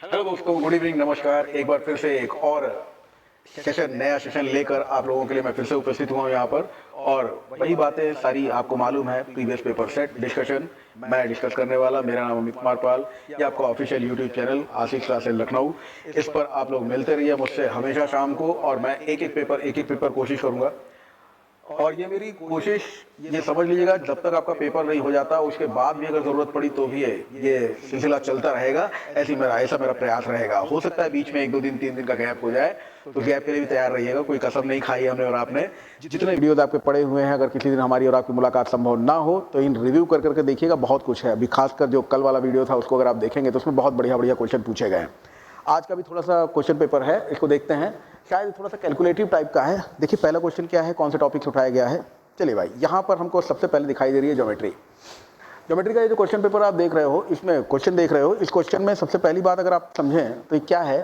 Hello दोस्तों, good evening, नमस्कार। एक बार फिर से एक और नया सेशन लेकर आप लोगों के लिए मैं फिर से उपस्थित हुआ हूँ यहाँ पर। और वही बातें सारी आपको मालूम है, प्रीवियस पेपर सेट डिस्कशन मैं डिस्कस करने वाला। मेरा नाम अमित कुमार पाल, ये आपका ऑफिशियल यूट्यूब चैनल आशीष क्लासेस लखनऊ। इस पर आप लोग मिलते रहिए मुझसे हमेशा शाम को, और मैं एक एक पेपर कोशिश करूँगा। और ये मेरी कोशिश, ये समझ लीजिएगा, जब तक आपका पेपर नहीं हो जाता उसके बाद भी अगर ज़रूरत पड़ी तो भी ये सिलसिला चलता रहेगा। ऐसा मेरा प्रयास रहेगा। हो सकता है बीच में 1-2 दिन 3 दिन का गैप हो जाए, तो गैप के लिए भी तैयार रहिएगा। कोई कसम नहीं खाई हमने और आपने। जितने वीडियोज आपके पड़े हुए हैं, अगर किसी दिन हमारी और आपकी मुलाकात संभव ना हो तो इन रिव्यू कर करके देखिएगा, बहुत कुछ है। अभी खासकर जो कल वाला वीडियो था उसको अगर आप देखेंगे तो उसमें बहुत बढ़िया बढ़िया क्वेश्चन पूछे गए हैं। आज का भी थोड़ा सा क्वेश्चन पेपर है, इसको देखते हैं। शायद थोड़ा सा कैलकुलेटिव टाइप का है। देखिए पहला क्वेश्चन क्या है, कौन से टॉपिक से उठाया गया है। चलिए भाई, यहाँ पर हमको सबसे पहले दिखाई दे रही है ज्योमेट्री। ज्योमेट्री का ये जो क्वेश्चन पेपर आप देख रहे हो, इसमें क्वेश्चन देख रहे हो, इस क्वेश्चन में सबसे पहली बात अगर आप समझें तो ये क्या है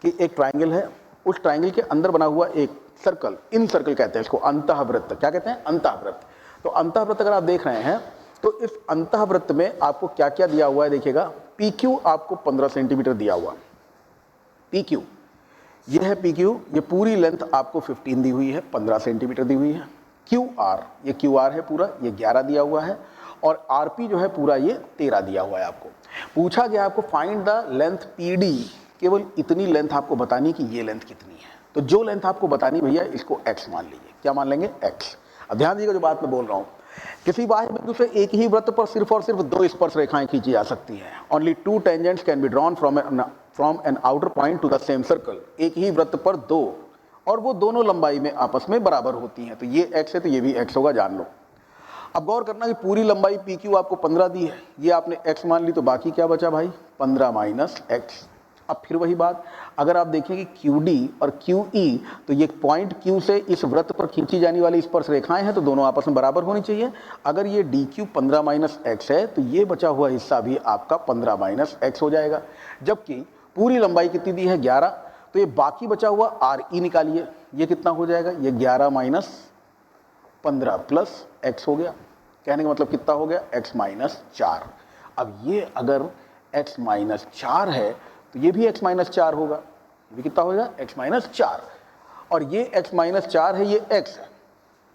कि एक ट्राइंगल है, उस ट्राइंगल के अंदर बना हुआ एक सर्कल, इन सर्कल कहते हैं इसको, अंतःवृत्त। क्या कहते हैं? अंतःवृत्त। तो अंतःवृत्त अगर आप देख रहे हैं तो इस अंतःवृत्त में आपको क्या क्या दिया हुआ है, देखिएगा। पी क्यू आपको 15 सेंटीमीटर दिया हुआ। पी क्यू, ये है पी क्यू, ये पूरी लेंथ आपको 15 दी हुई है, 15 सेंटीमीटर दी हुई है। क्यू आर, ये क्यू आर है पूरा, ये 11 दिया हुआ है। और आर पी जो है पूरा, ये 13 दिया हुआ है। आपको पूछा गया आपको find the length P D, केवल इतनी लेंथ आपको बतानी कि ये लेंथ कितनी है। तो जो लेंथ आपको बतानी भैया, इसको एक्स मान लीजिए। क्या मान लेंगे? एक्स। अब ध्यान दीजिएगा जो बात मैं बोल रहा हूँ, किसी बाह्य बिंदु से एक ही वृत्त पर सिर्फ और सिर्फ 2 स्पर्श रेखाएं खींची जा सकती हैं। Only 2 tangents can be drawn from an outer point to the same circle. एक ही वृत्त पर 2, और वो दोनों लंबाई में आपस में बराबर होती हैं। तो ये x है तो ये भी x होगा, जान लो। अब गौर करना कि पूरी लंबाई पी क्यू आपको 15 दी है, ये आपने x मान ली, तो बाकी क्या बचा भाई? 15 माइनस x। अब फिर वही बात, अगर आप देखें कि क्यू डी और क्यू ई, तो ये पॉइंट क्यू से इस वृत्त पर खींची जाने वाली स्पर्श रेखाएं हैं, तो दोनों आपस में बराबर होनी चाहिए। अगर ये डी क्यू 15 माइनस एक्स है, तो ये बचा हुआ हिस्सा भी आपका 15 माइनस एक्स हो जाएगा। जबकि पूरी लंबाई कितनी दी है? 11। तो ये बाकी बचा हुआ आर ई निकालिए, ये कितना हो जाएगा? ये 11 माइनस 15 प्लस एक्स हो गया। कहने का मतलब कितना हो गया? x minus 4। अब ये अगर x माइनस 4 है तो ये भी x माइनस 4 होगा। ये भी कितना होगा? x minus 4। और ये x माइनस 4 है, ये x है।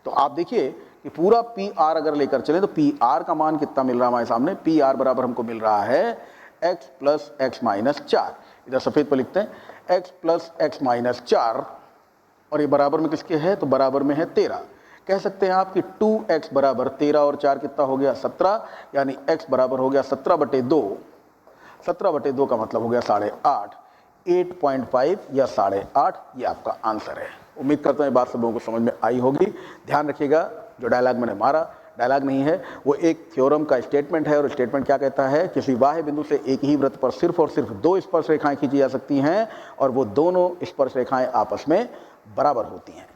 तो आप देखिए कि पूरा पी आर अगर लेकर चले तो पी आर का मान कितना मिल रहा है हमारे सामने? पी आर बराबर हमको मिल रहा है x प्लस एक्स माइनस 4। इधर सफेद पर लिखते हैं x प्लस एक्स माइनस 4, और ये बराबर में किसके है? तो बराबर में है 13। कह सकते हैं आप कि 2x बराबर 13 और 4 कितना हो गया? 17। यानी x बराबर हो गया 17/2। 17/2 का मतलब हो गया 8.5। 8.5 या 8.5, ये आपका आंसर है। उम्मीद करता हूँ ये बात सब लोगों को समझ में आई होगी। ध्यान रखिएगा, जो डायलॉग मैंने मारा, डायलॉग नहीं है, वो एक थ्योरम का स्टेटमेंट है। और स्टेटमेंट क्या कहता है? किसी बाह्य बिंदु से एक ही वृत्त पर सिर्फ और सिर्फ 2 स्पर्श रेखाएं खींची जा सकती हैं, और वो दोनों स्पर्श रेखाएं आपस में बराबर होती हैं।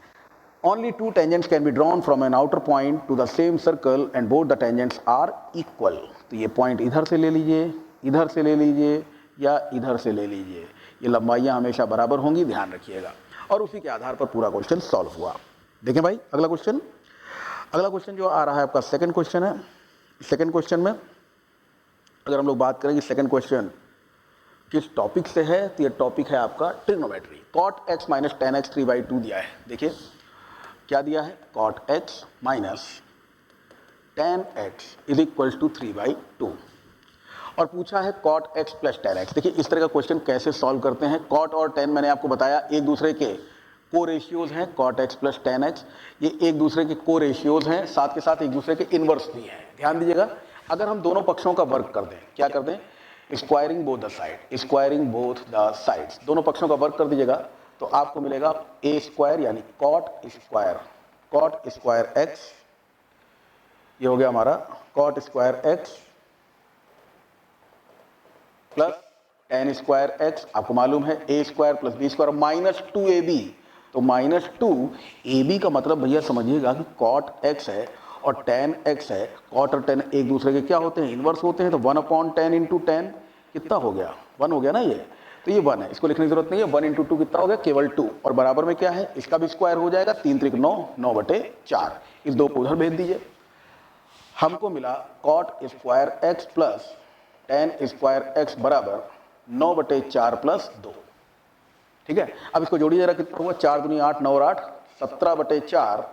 Only 2 tangents can be drawn from an outer point to the same circle and both the tangents are equal। तो ये पॉइंट इधर से ले लीजिए, इधर से ले लीजिए, या इधर से ले लीजिए, ये लंबाइयाँ हमेशा बराबर होंगी, ध्यान रखिएगा। और उसी के आधार पर पूरा क्वेश्चन सॉल्व हुआ। देखें भाई अगला क्वेश्चन। अगला क्वेश्चन जो आ रहा है आपका सेकंड क्वेश्चन है। सेकंड क्वेश्चन में अगर हम लोग बात करें कि सेकंड क्वेश्चन किस टॉपिक से है, तो ये टॉपिक है आपका trigonometry. cot x minus tan x 3/2 दिया है। देखिए क्या दिया है? cot x minus tan x is equal to 3/2, और पूछा है cot x plus tan x। देखिए इस तरह का क्वेश्चन कैसे सॉल्व करते हैं। cot और tan मैंने आपको बताया एक दूसरे के को रेशियोज हैं। cot x plus tan x ये एक दूसरे के को रेशियोज हैं, साथ के साथ एक दूसरे के इनवर्स भी हैं। ध्यान दीजिएगा, अगर हम दोनों पक्षों का वर्क कर दें, क्या कर दें? Squaring both the side, squaring both the sides, दोनों पक्षों का वर्क कर दीजिएगा, तो आपको मिलेगा a स्क्वायर यानी cot स्क्वायर x, ये हो गया हमारा cot square x plus tan square x। आपको मालूम है a square plus b square minus 2ab। तो माइनस 2ab का मतलब भैया समझिएगा कि cot x है और tan x है। cot और tan एक दूसरे के क्या होते हैं? इनवर्स होते हैं। तो 1/10 इंटू tan कितना हो गया? 1 हो गया ना ये, तो ये 1 है, इसको लिखने की जरूरत नहीं है। 1 इंटू 2 कितना हो गया? केवल 2। और बराबर में क्या है? इसका भी स्क्वायर हो जाएगा, 3 त्रिक 9, 9/4। इस 2 को उधर भेज दीजिए। हमको मिला cot square x plus tan square x बराबर 9/4 प्लस 2। ठीक है, अब इसको जोड़िए जरा, कितना हुआ, 4 दूनी 8, 9 और 8 17/4।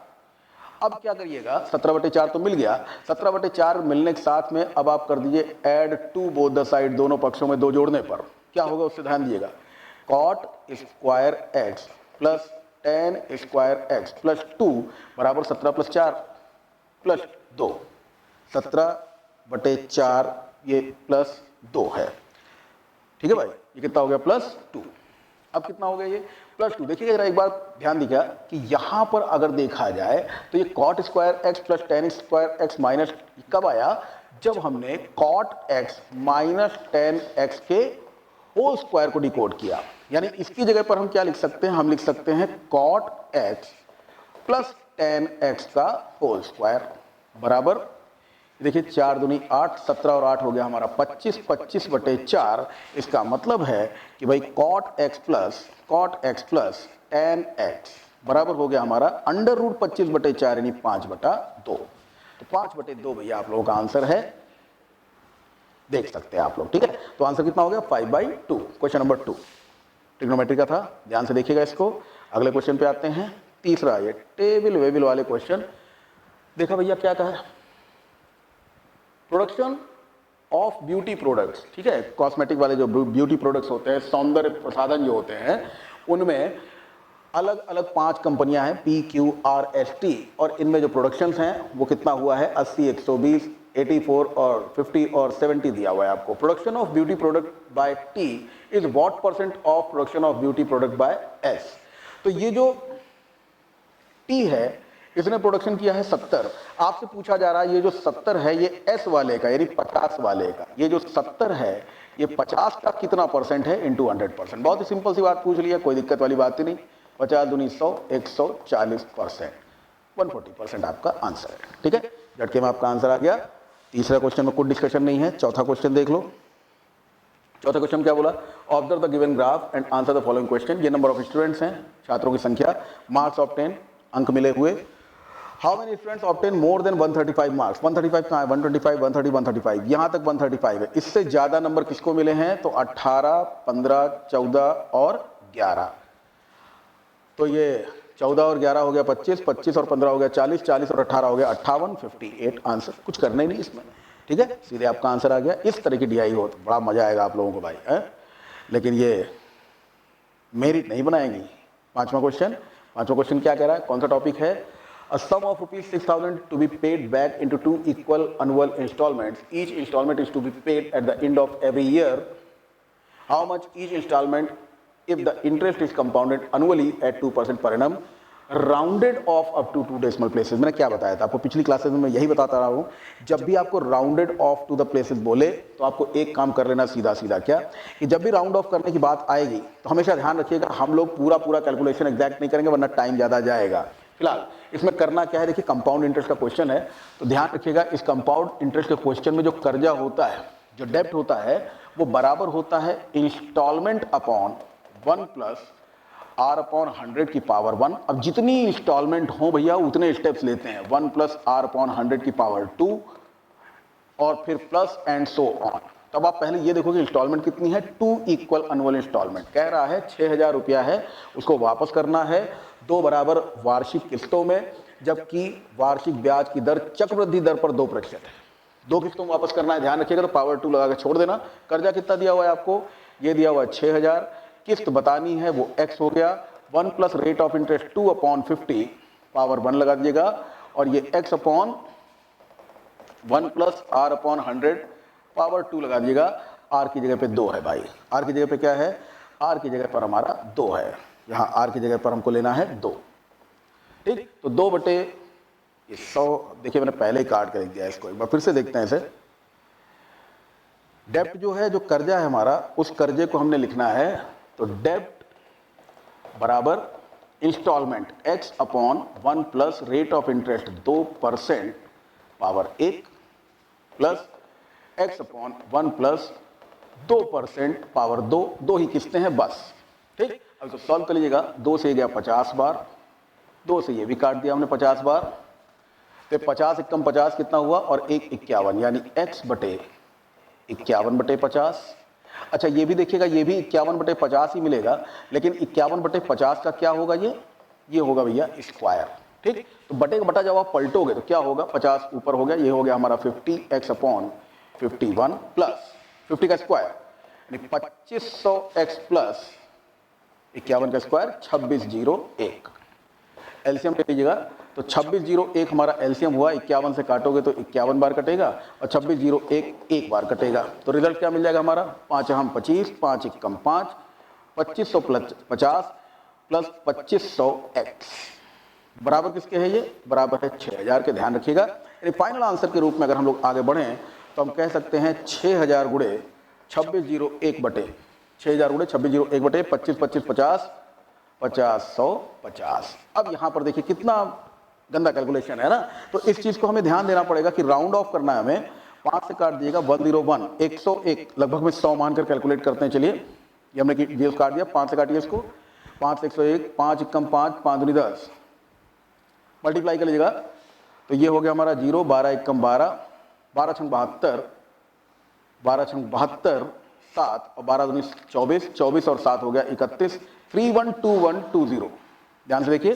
अब क्या करिएगा, 17/4 तो मिल गया, 17/4 मिलने के साथ में अब आप कर दीजिए add to both the side, दोनों पक्षों में 2 जोड़ने पर क्या होगा उससे ध्यान दीजिएगा। Cot square x plus tan square x plus 2 बराबर 17 + 4 प्लस 2, 17/4 ये प्लस 2 है। ठीक है भाई, ये कितना हो गया, +2। अब कितना हो गया ये, +2। देखिए जरा एक बार ध्यान दीजिएगा कि यहां पर अगर देखा जाए तो ये cot square x plus tan square x minus कब आया, जब हमने cot x minus tan x के होल स्क्वायर को डिकोड किया। यानी इसकी जगह पर हम क्या लिख सकते हैं, हम लिख सकते हैं cot x plus tan x का होल स्क्वायर बराबर, देखिए 4 दूनी 8, 17 और 8 हो गया हमारा 25, 25/4। इसका मतलब है कि भाई cot x plus tan x बराबर हो गया हमारा √25/4 यानी 5/2। तो 5/2 भैया आप लोगों का आंसर है, देख सकते हैं आप लोग। ठीक है, तो आंसर कितना हो गया, 5/2। क्वेश्चन नंबर 2 ट्रिग्नोमेट्री का था, ध्यान से देखिएगा इसको। अगले क्वेश्चन पे आते हैं, तीसरा ये टेबल वेबल वाले क्वेश्चन। देखा भैया क्या कहा है, प्रोडक्शन ऑफ ब्यूटी प्रोडक्ट्स। ठीक है, कॉस्मेटिक वाले जो ब्यूटी प्रोडक्ट्स होते हैं, सौंदर्य प्रसाधन जो होते हैं, उनमें अलग अलग 5 कंपनियां हैं, PQRST, और इनमें जो प्रोडक्शंस हैं वो कितना हुआ है, 80, 120, 84 और 50 और 70 दिया हुआ है आपको। Production of beauty product by T is what % of production of beauty product by S। तो ये जो T है इसने प्रोडक्शन किया है 70। आपसे पूछा जा रहा है ये जो 70 है ये S वाले का यानी 50 वाले का, ये जो 70 है ये 50 का कितना % है इनटू 100%। बहुत ही सिंपल सी बात पूछ लिया, कोई दिक्कत वाली बात ही नहीं। 50 दूनी 100, 140%, 140% आपका आंसर है। ठीक है, झटके में आपका आंसर आ गया। तीसरा क्वेश्चन में कोई डिस्कशन नहीं है। चौथा क्वेश्चन देख लो। चौथा क्वेश्चन क्या बोला, observe the given graph and answer the following question. ये नंबर ऑफ स्टूडेंट्स हैं, छात्रों की संख्या, मार्क्स ऑब्टेन, अंक मिले हुए। How many students obtain more than 135 marks. 135 कहाँ है, 125, 130, 135, यहाँ तक 135 है। इससे ज़्यादा नंबर किसको मिले हैं, तो 18, 15, 14 और 11। तो ये 14 और 11 हो गया 25, 25 और 15 हो गया 40, 40 और 18 हो गया 58, 58 आंसर। कुछ करना ही नहीं इसमें। ठीक है, सीधे आपका आंसर आ गया। इस तरह की DI हो तो बड़ा मजा आएगा आप लोगों को भाई है? लेकिन ये मेरिट नहीं बनाएंगी। पांचवा क्वेश्चन क्या कह रहा है, कौन सा टॉपिक है, A sum of ₹6,000 to be paid back into 2 equal annual installments. Each installment is to be paid at the end of every year. How much each installment if the interest is compounded annually at 2% per annum, rounded off up to 2 decimal places. मैंने क्या बताया था आपको पिछली classes में, मैं यही बताता रहा हूँ। जब भी आपको rounded off to the places बोले तो आपको एक काम कर लेना सीधा सीधा, क्या कि जब भी राउंड ऑफ करने की बात आएगी तो हमेशा ध्यान रखिएगा हम लोग पूरा कैलकुलेशन एग्जैक्ट नहीं करेंगे वरना टाइम ज़्यादा जाएगा। फिलहाल इसमें करना क्या है, देखिए कंपाउंड इंटरेस्ट का क्वेश्चन है तो ध्यान रखिएगा इस कंपाउंड इंटरेस्ट के क्वेश्चन में जो कर्जा होता है, जो डेब्ट होता है, वो बराबर होता है instalment upon 1 plus R upon 100 की पावर 1। अब जितनी इंस्टॉलमेंट हो भैया उतने स्टेप्स लेते हैं, 1 प्लस R अपॉन 100 की पावर 2 और फिर प्लस एंड सो ऑन। तब आप पहले ये देखोगे इंस्टॉलमेंट कितनी है, 2 इक्वल एनुअल इंस्टॉलमेंट। कह रहा है 6,000 रुपया है, उसको वापस करना है 2 बराबर वार्षिक किस्तों में, जबकि वार्षिक ब्याज की दर चक्रवृद्धि दर पर 2% है। 2 किस्तों में वापस करना है, ध्यान रखिएगा। तो पावर 2 लगा के छोड़ देना। कर्जा कितना दिया हुआ है आपको, ये दिया हुआ है 6,000, किस्त बतानी है वो x हो गया, 1 plus rate of interest 2 upon 50 power 1 लगा दीजिएगा, और ये x upon 1 plus R upon 100 power 2 लगा दीजिएगा। R की जगह पे 2 है भाई, R की जगह पे क्या है, R की जगह पर हमारा 2 है, यहाँ R की जगह पर हमको लेना है 2। ठीक, तो 2 बटे 100, देखिए मैंने पहले ही काट के लिख दिया इसको, एक बार फिर से देखते हैं इसे। डेब्ट जो है, जो कर्जा है हमारा, उस कर्जे को हमने लिखना है, तो डेब्ट बराबर instalment x upon 1 plus rate of interest 2% power 1 plus x upon 1 plus 2% power 2, 2 ही किस्तें हैं बस। ठीक, अब तो सॉल्व कर लीजिएगा। 2 से गया 50 बार, 2 से ये भी काट दिया हमने 50 बार, तो 50 एकम 50 कितना हुआ, और 1 51 यानी x बटे 51 बटे 50। अच्छा ये भी देखिएगा, ये भी 51/50 ही मिलेगा, लेकिन 51/50 का क्या होगा, ये होगा भैया स्क्वायर। ठीक, तो बटे का बटा जब आप पलटोगे तो क्या होगा, 50 ऊपर हो गया, ये हो गया हमारा 50x/51 प्लस 50 का स्क्वायर 2500x प्लस 51 का स्क्वायर 2601। एलसीएम ले लीजिएगा तो 2601 हमारा एलसीएम हुआ, 51 से काटोगे तो 51 बार कटेगा और 2601 एक बार कटेगा। तो रिजल्ट क्या मिल जाएगा हमारा, 5 हम 25, 5 एकम 5, 2500 प्लस 50 प्लस 2500x बराबर किसके है, ये बराबर है 6000 के। ध्यान रखिएगा, यानी फाइनल आंसर के रूप में अगर हम लोग आगे बढ़ें तो हम कह सकते हैं 6000 गुणे 2601 बटे 6000 गुणे 2601 बटे 25 25 50 50 100 50। अब यहाँ पर देखिए कितना गंदा कैलकुलेशन है ना, तो इस चीज़ को हमें ध्यान देना पड़ेगा कि राउंड ऑफ करना है हमें। 5 से काट दिएगा 101, 101 लगभग में 100 मानकर कैलकुलेट करते हैं। चलिए ये हमने जीरो काट दिया, 5 से काटिए इसको, 5 से 101, 5 एकम 5, 5 दूनी 10, मल्टीप्लाई कर लीजिएगा तो ये हो गया हमारा 0, 12 एकम 12, 12 छंग 72, 12 छंग 72 7 और 12 दूनी 24, 24 और 7 हो गया 31, 312120। ध्यान से देखिए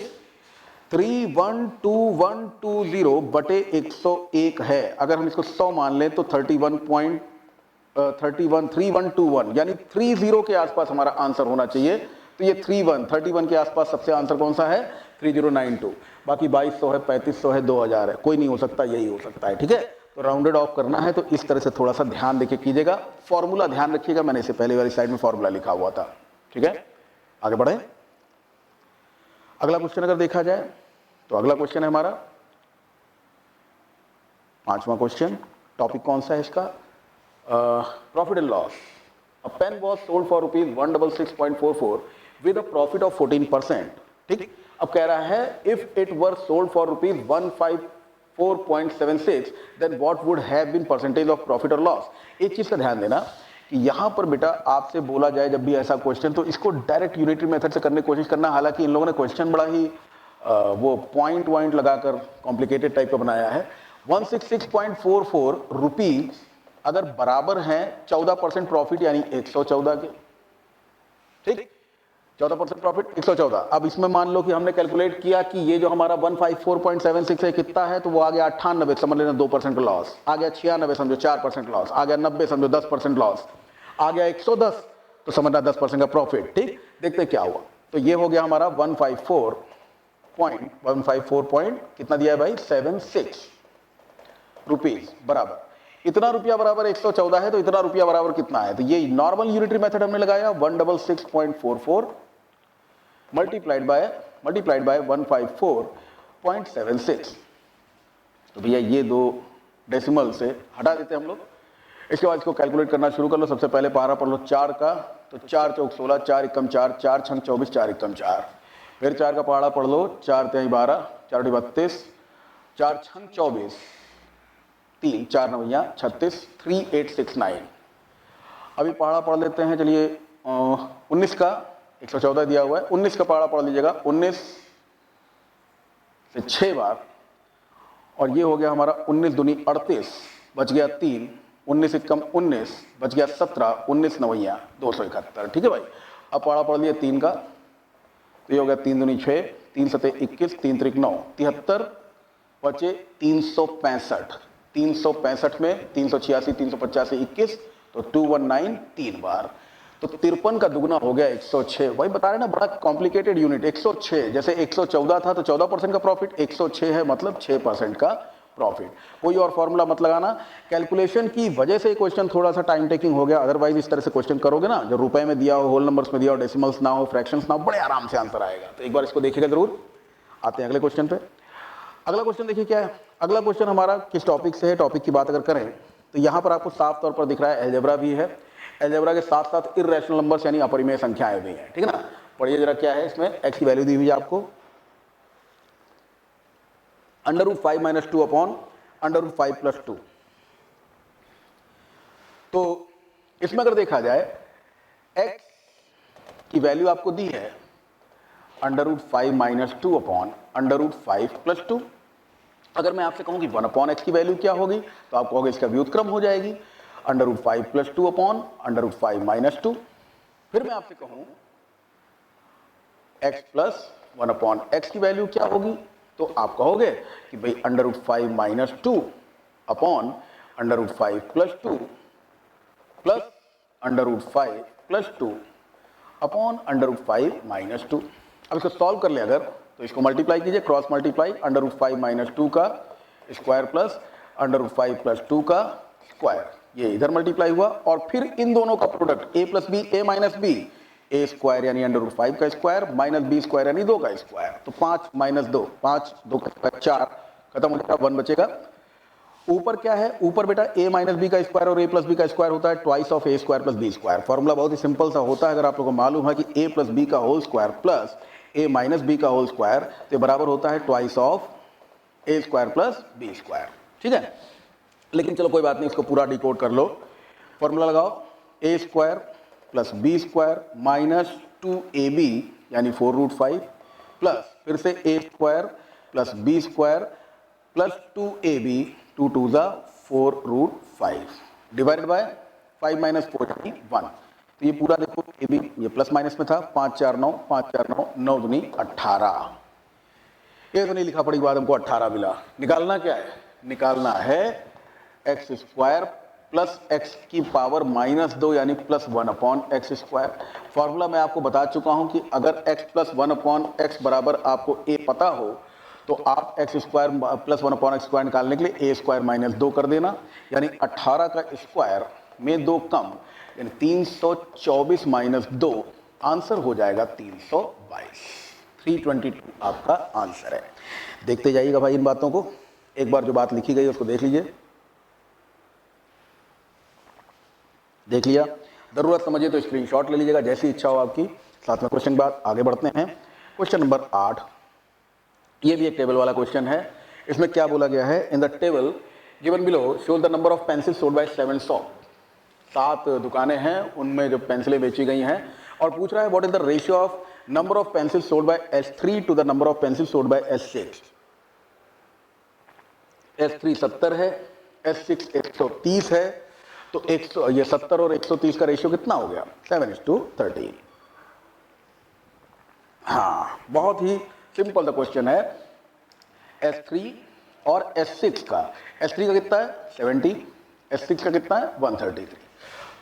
312120 बटे 101 है। अगर हम इसको 100 मान लें तो 3121 यानी 30 के आसपास हमारा आंसर होना चाहिए। तो ये 31 के आसपास सबसे आंसर कौन सा है, 3092। बाकी 2200 है, 3500 है, 2000 है, कोई नहीं हो सकता, यही हो सकता है। ठीक है, तो राउंडेड ऑफ करना है तो इस तरह से थोड़ा सा ध्यान देके कीजिएगा। फॉर्मूला ध्यान रखिएगा, मैंने इसे पहले वाली स्लाइड में फॉर्मूला लिखा हुआ था। ठीक है, आगे बढ़े। अगला क्वेश्चन अगर देखा जाए तो अगला क्वेश्चन है हमारा 5वां क्वेश्चन। टॉपिक कौन सा है इसका, profit and loss. A pen was sold for ₹166.44 with a profit of 14%। ठीक, अब कह रहा है if it were sold for ₹154.76 then what would have been percentage of profit और लॉस। एक चीज का ध्यान देना कि यहाँ पर बेटा आपसे बोला जाए जब भी ऐसा क्वेश्चन तो इसको डायरेक्ट यूनिटरी मेथड से करने की कोशिश करना। हालांकि इन लोगों ने क्वेश्चन बड़ा ही वो पॉइंट लगाकर कॉम्प्लिकेटेड टाइप का बनाया है। 166.44 रुपीज अगर बराबर हैं 14% प्रॉफिट यानी 114 के। ठीक, 14% प्रॉफिट 114। अब इसमें मान लो कि हमने कैलकुलेट किया कि ये जो हमारा 154.76 है कितना है, तो वो आ गया 98, समझ लेना 2% का लॉस आ गया, 96 समझो 4% लॉस आ गया, 90 समझो 10% लॉस आ गया, 110 तो समझना 10% का प्रॉफिट। ठीक, देखते क्या हुआ। तो ये हो गया हमारा 154 कितना दिया है भाई, 76 रुपीज बराबर। इतना रुपया बराबर 114 है तो इतना रुपया बराबर कितना है, तो ये नॉर्मल यूनिटरी मेथड हमने लगाया 166.44 मल्टीप्लाइड बाय 154.76। तो भैया ये दो डेसिमल से हटा देते हैं हम लोग। इसके बाद इसको कैलकुलेट करना शुरू कर लो। सबसे पहले पहाड़ा पढ़ लो 4 का, तो 4 चौक 16, 4 एकम 4, 4 छंग 24, 4 एकम 4। फिर 4 का पहाड़ा पढ़ लो, 4 तिहाई 12, 4 32, 4 छंग 24, 3 4 नवैया 36, 3869। अभी पहाड़ा पढ़ लेते हैं, चलिए 19 का 114 दिया हुआ है, 19 का पहाड़ा पढ़ लीजिएगा, 19 से 6 बार और ये हो गया हमारा 19 दूनी 38, बच गया 3, 19 एकम 19 बच गया 17, 19 नवैया 271। ठीक है भाई, अब पहाड़ा पढ़ लिया 3 का, तो ये हो गया 3 दूनी 6, 3 सते 21, 3 त्रिक 9, 73 बचे 365। 365 में 386, 385, 21 तो 219 3 बार, तो 53 का दुगना हो गया 106। वही बता रहे ना, बड़ा कॉम्प्लिकेटेड यूनिट। 106 जैसे 114 था तो 14% का प्रॉफिट, 106 है मतलब 6% का प्रॉफिट। कोई और फॉर्मूला मत लगाना। कैलकुलेशन की वजह से क्वेश्चन थोड़ा सा टाइम टेकिंग हो गया, अदरवाइज इस तरह से क्वेश्चन करोगे ना, जो रुपए में दिया हो, होल नंबर्स में दिया हो, डेसिमल्स ना हो, फ्रैक्शंस ना हो, बड़े आराम से आंसर आएगा। तो एक बार इसको देखिएगा जरूर। आते हैं अगले क्वेश्चन पे। अगला क्वेश्चन देखिए क्या है। अगला क्वेश्चन हमारा किस टॉपिक से है, टॉपिक की बात अगर करें तो यहाँ पर आपको साफ तौर पर दिख रहा है अलजेब्रा भी है, अलजेब्रा के साथ साथ इर्रेशनल नंबर्स यानी अपरिमेय संख्याएं भी हैं। ठीक है ना, पढ़िए जरा क्या है इसमें। एक्स की वैल्यू दी हुई है आपको √5 - 2 अपॉन √5 + 2। तो इसमें अगर देखा जाए एक्स की वैल्यू आपको दी है √5 - 2 अपॉन √5 + 2। अगर मैं आपसे कहूं कि 1 अपॉन एक्स की वैल्यू क्या होगी तो आप कहोगे इसका व्युत्क्रम हो जाएगी। Under root 5 plus 2 upon under root 5 minus 2। फिर मैं आपसे कहूं x प्लस 1 अपॉन एक्स की वैल्यू क्या होगी, तो आप कहोगे कि भाई under root 5 minus 2 upon under root 5 plus 2 plus under root 5 plus 2 upon under root 5 minus 2। अब इसको सॉल्व कर ले अगर, तो इसको मल्टीप्लाई कीजिए, cross multiply, under root 5 minus 2 का square plus under root 5 plus 2 का स्क्वायर, ये इधर मल्टीप्लाई हुआ, और फिर इन दोनों का product a plus b, a minus b, a square यानी अंडर रूट 5 का स्क्वायर माइनस बी स्क्वायर यानी 2 का स्क्वायर, तो 5 माइनस 2, 5 2 का 4, खत्म हो जाएगा, 1 बचेगा। ऊपर क्या है, ऊपर बेटा a माइनस बी का स्क्वायर और a प्लस बी का स्क्वायर होता है twice of a square plus B square. Formula बहुत ही सिंपल सा होता है, अगर आप लोगों को मालूम है कि a प्लस बी का whole square plus a minus b का होल स्क्वायर, तो बराबर होता है twice of a square plus B square, ठीक है। लेकिन चलो कोई बात नहीं, इसको पूरा डिकोड कर लो। फॉर्मूला लगाओ, a square plus B square minus 2ab यानी 4 रूट 5 प्लस फिर से a square plus B square plus 2ab, 2 2 जा 4 रूट 5 डिवाइडेड बाय 5 माइनस 4 यानी 1। तो ये पूरा देखो ए बी, ये प्लस माइनस में था, 5 4 9, 5 4 9, 9 दूनी 18। ये तो नहीं लिखा पड़ी, बाद हमको 18 मिला। निकालना क्या है, निकालना है एक्स स्क्वायर प्लस एक्स की पावर माइनस 2 यानी plus 1 upon x square. Formula मैं आपको बता चुका हूं कि अगर x प्लस 1 अपॉन एक्स बराबर आपको a पता हो, तो आप x square plus 1 upon x square निकालने के लिए a स्क्वायर माइनस 2 कर देना, यानी 18 का स्क्वायर में 2 कम यानी 324 माइनस 2, आंसर हो जाएगा 322। 322 आपका आंसर है। देखते जाइएगा भाई इन बातों को, एक बार जो बात लिखी गई है उसको देख लीजिए। देख लिया, जरूरत समझिए तो स्क्रीनशॉट ले लीजिएगा, जैसी इच्छा हो आपकी। साथ में क्वेश्चन बाद आगे बढ़ते हैं। क्वेश्चन नंबर 8, ये भी एक टेबल वाला क्वेश्चन है। इसमें क्या बोला गया है, in the table given below show the number of pencil sold bye 7 shop. 7 दुकानें हैं, उनमें जो पेंसिलें बेची गई हैं, और पूछ रहा है what is the ratio of number of pencil sold by S3 to the number of pencil sold by S6। S3 70 है, S6 130 है, तो 100, ये 70 और 130 का रेशियो कितना हो गया, 7:13। हाँ, बहुत ही सिंपल सा क्वेश्चन है। S3 और S6 का, S3 का कितना है 70, S6 का कितना है 133।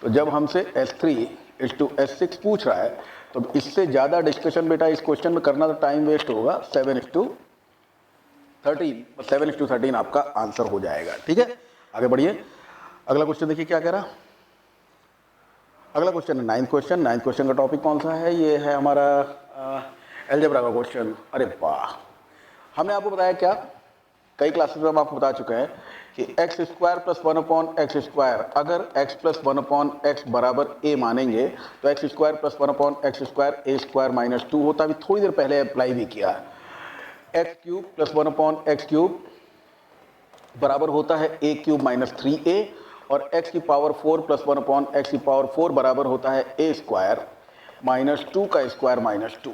तो जब हमसे S3:S6 पूछ रहा है, तो इससे ज़्यादा डिस्कशन बेटा इस क्वेश्चन में करना तो टाइम वेस्ट होगा। 7:13, 7:13 आपका आंसर हो जाएगा, ठीक है। आगे बढ़िए, अगला क्वेश्चन देखिए क्या कह रहा। अगला क्वेश्चन है 9th क्वेश्चन। 9th क्वेश्चन का टॉपिक कौन सा है, ये है हमारा अलजेब्रा का क्वेश्चन। अरे वाह, हमने आपको बताया क्या, कई क्लासेस में हम आपको बता चुके हैं कि x square plus 1 upon x square, अगर x प्लस 1 अपॉन एक्स बराबर a मानेंगे, तो x square plus 1 upon x square a square minus 2 होता। अभी थोड़ी देर पहले अप्लाई भी किया। X cube plus 1 upon x cube बराबर होता है a क्यूब माइनस 3a, और x की पावर 4 प्लस 1 अपॉन एक्स की पावर 4 बराबर होता है a स्क्वायर माइनस 2 का स्क्वायर माइनस 2,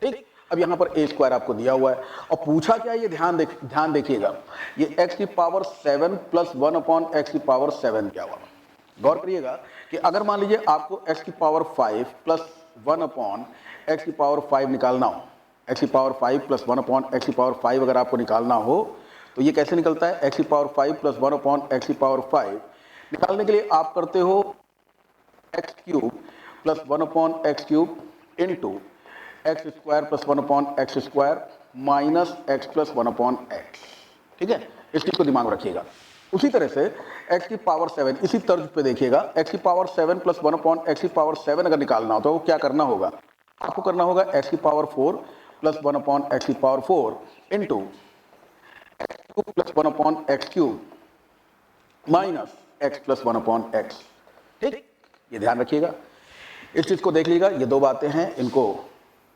ठीक। अब यहाँ पर a स्क्वायर आपको दिया हुआ है, और पूछा क्या, ये ध्यान देखिएगा, ये x की पावर 7 प्लस 1 अपॉन एक्स की पावर 7 क्या हुआ। गौर करिएगा कि अगर मान लीजिए आपको x की पावर 5 प्लस 1 अपॉन एक्स की पावर 5 निकालना हो, x की पावर 5 प्लस 1 अपॉन एक्स की पावर 5 अगर आपको निकालना हो, तो ये कैसे निकलता है, x की पावर 5 प्लस 1 अपॉन एक्स की पावर 5 निकालने के लिए आप करते हो x cube plus 1 upon x cube into x square plus 1 upon x square minus X plus 1 upon x, ठीक है। इस चीज को दिमाग में रखिएगा। उसी तरह से x की पावर 7, इसी तर्ज पे देखिएगा, x की पावर 7 प्लस 1 अपॉन एक्स की पावर 7 अगर निकालना हो, तो वो क्या करना होगा, आपको करना होगा x की पावर 4 प्लस 1 अपॉन एक्स की power 4 into x cube plus 1 upon x cube minus X plus 1 upon x, ठीक। ये ध्यान रखिएगा, इस चीज को देख लीजिएगा। ये दो बातें हैं, इनको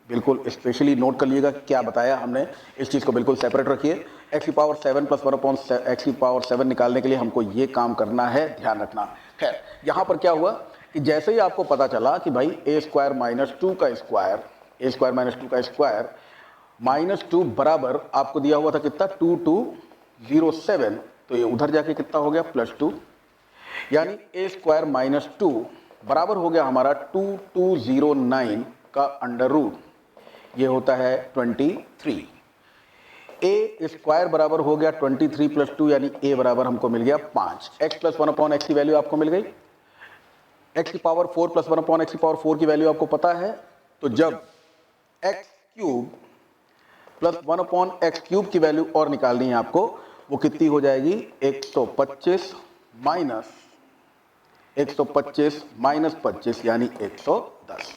बिल्कुल स्पेशली नोट कर लीजिएगा, क्या बताया हमने, इस चीज़ को बिल्कुल सेपरेट रखिए। एक्स की पावर 7 प्लस 1 अपॉन एक्स की पावर 7 निकालने के लिए हमको ये काम करना है, ध्यान रखना। खैर, यहाँ पर क्या हुआ कि जैसे ही आपको पता चला कि भाई a स्क्वायर माइनस 2 का स्क्वायर, a स्क्वायर माइनस 2 का स्क्वायर माइनस 2 बराबर आपको दिया हुआ था कितना, 2207, तो ये उधर जाके कितना हो गया प्लस 2। यानी ए स्क्वायर माइनस 2 बराबर हो गया हमारा 2209 का अंडर रूट, ये होता है 23। ए स्क्वायर बराबर हो गया 23 प्लस 2 यानी ए बराबर हमको मिल गया 5। एक्स प्लस 1 अपॉन एक्स की वैल्यू आपको मिल गई। एक्स की पावर 4 प्लस 1 अपॉन एक्स की पावर 4 की वैल्यू आपको पता है, तो जब x cube plus 1 upon x cube की वैल्यू और निकालनी है आपको, वो कितनी हो जाएगी 125 माइनस 25 यानी 110।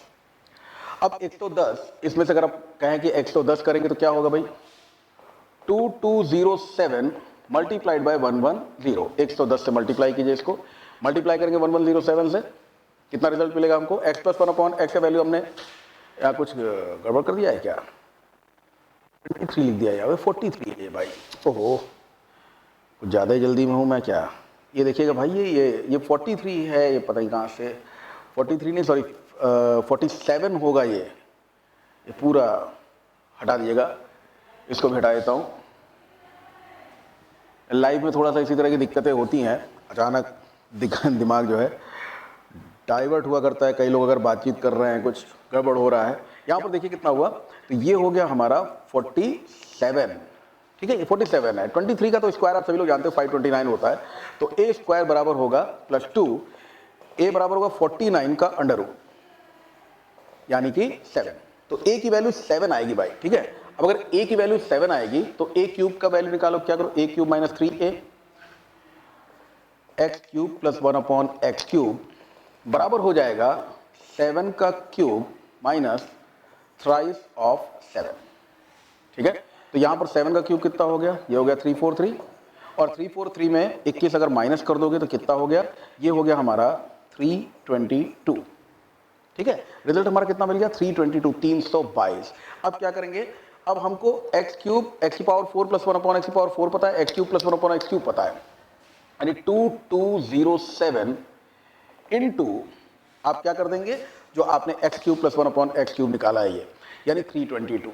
अब 110 इसमें से अगर आप कहें कि 110 करेंगे तो क्या होगा भाई, 2207 मल्टीप्लाइड बाय 110। 110 से मल्टीप्लाई कीजिए, इसको मल्टीप्लाई करेंगे 1107 से, कितना रिजल्ट मिलेगा हमको, एक्स प्लस 1 अपॉन एक्स का वैल्यू हमने या कुछ गड़बड़ कर दिया है क्या, 23 लिख दिया यार, 43 है भाई। ओहो कुछ ज़्यादा ही जल्दी में हूँ मैं क्या। ये देखिएगा भाई, ये 43 है, ये पता नहीं कहाँ से 43 नहीं सॉरी 47 होगा। ये पूरा हटा दीजिएगा, इसको भी हटा देता हूँ। लाइफ में थोड़ा सा इसी तरह की दिक्कतें होती हैं, अचानक दिमाग जो है डाइवर्ट हुआ करता है। कई लोग अगर बातचीत कर रहे हैं, कुछ गड़बड़ हो रहा है। यहाँ पर देखिए कितना हुआ, तो ये हो गया हमारा 47, ठीक है, ये 47 है। 23 का तो स्क्वायर आप सभी लोग जानते हो 529 होता है, तो ए स्क्वायर बराबर होगा प्लस 2, ए बराबर होगा 49 का अंडर रूट यानी कि 7। तो ए की वैल्यू 7 आएगी भाई, ठीक है। अब अगर ए की वैल्यू 7 आएगी तो ए क्यूब का वैल्यू निकालो, क्या करो, a cube minus 3a x cube plus 1 upon x cube बराबर हो जाएगा 7 का क्यूब माइनस थ्राइस ऑफ 7, ठीक है। तो यहां पर 7 का क्यूब कितना हो गया, ये हो गया 343, और 343 में 21 अगर माइनस कर दोगे तो कितना हो गया, ये हो गया हमारा 322, ठीक है। रिजल्ट हमारा कितना मिल गया 322, 322। अब क्या करेंगे, अब हमको एक्स क्यूब एक्स की पावर 4 प्लस 1 अपॉन एक्स की पावर 4 पता है, x cube plus 1 upon x cube पता है, यानी 2207 इनटू आप क्या कर देंगे, जो आपने x cube plus 1 upon x cube निकाला है ये, यानी 322,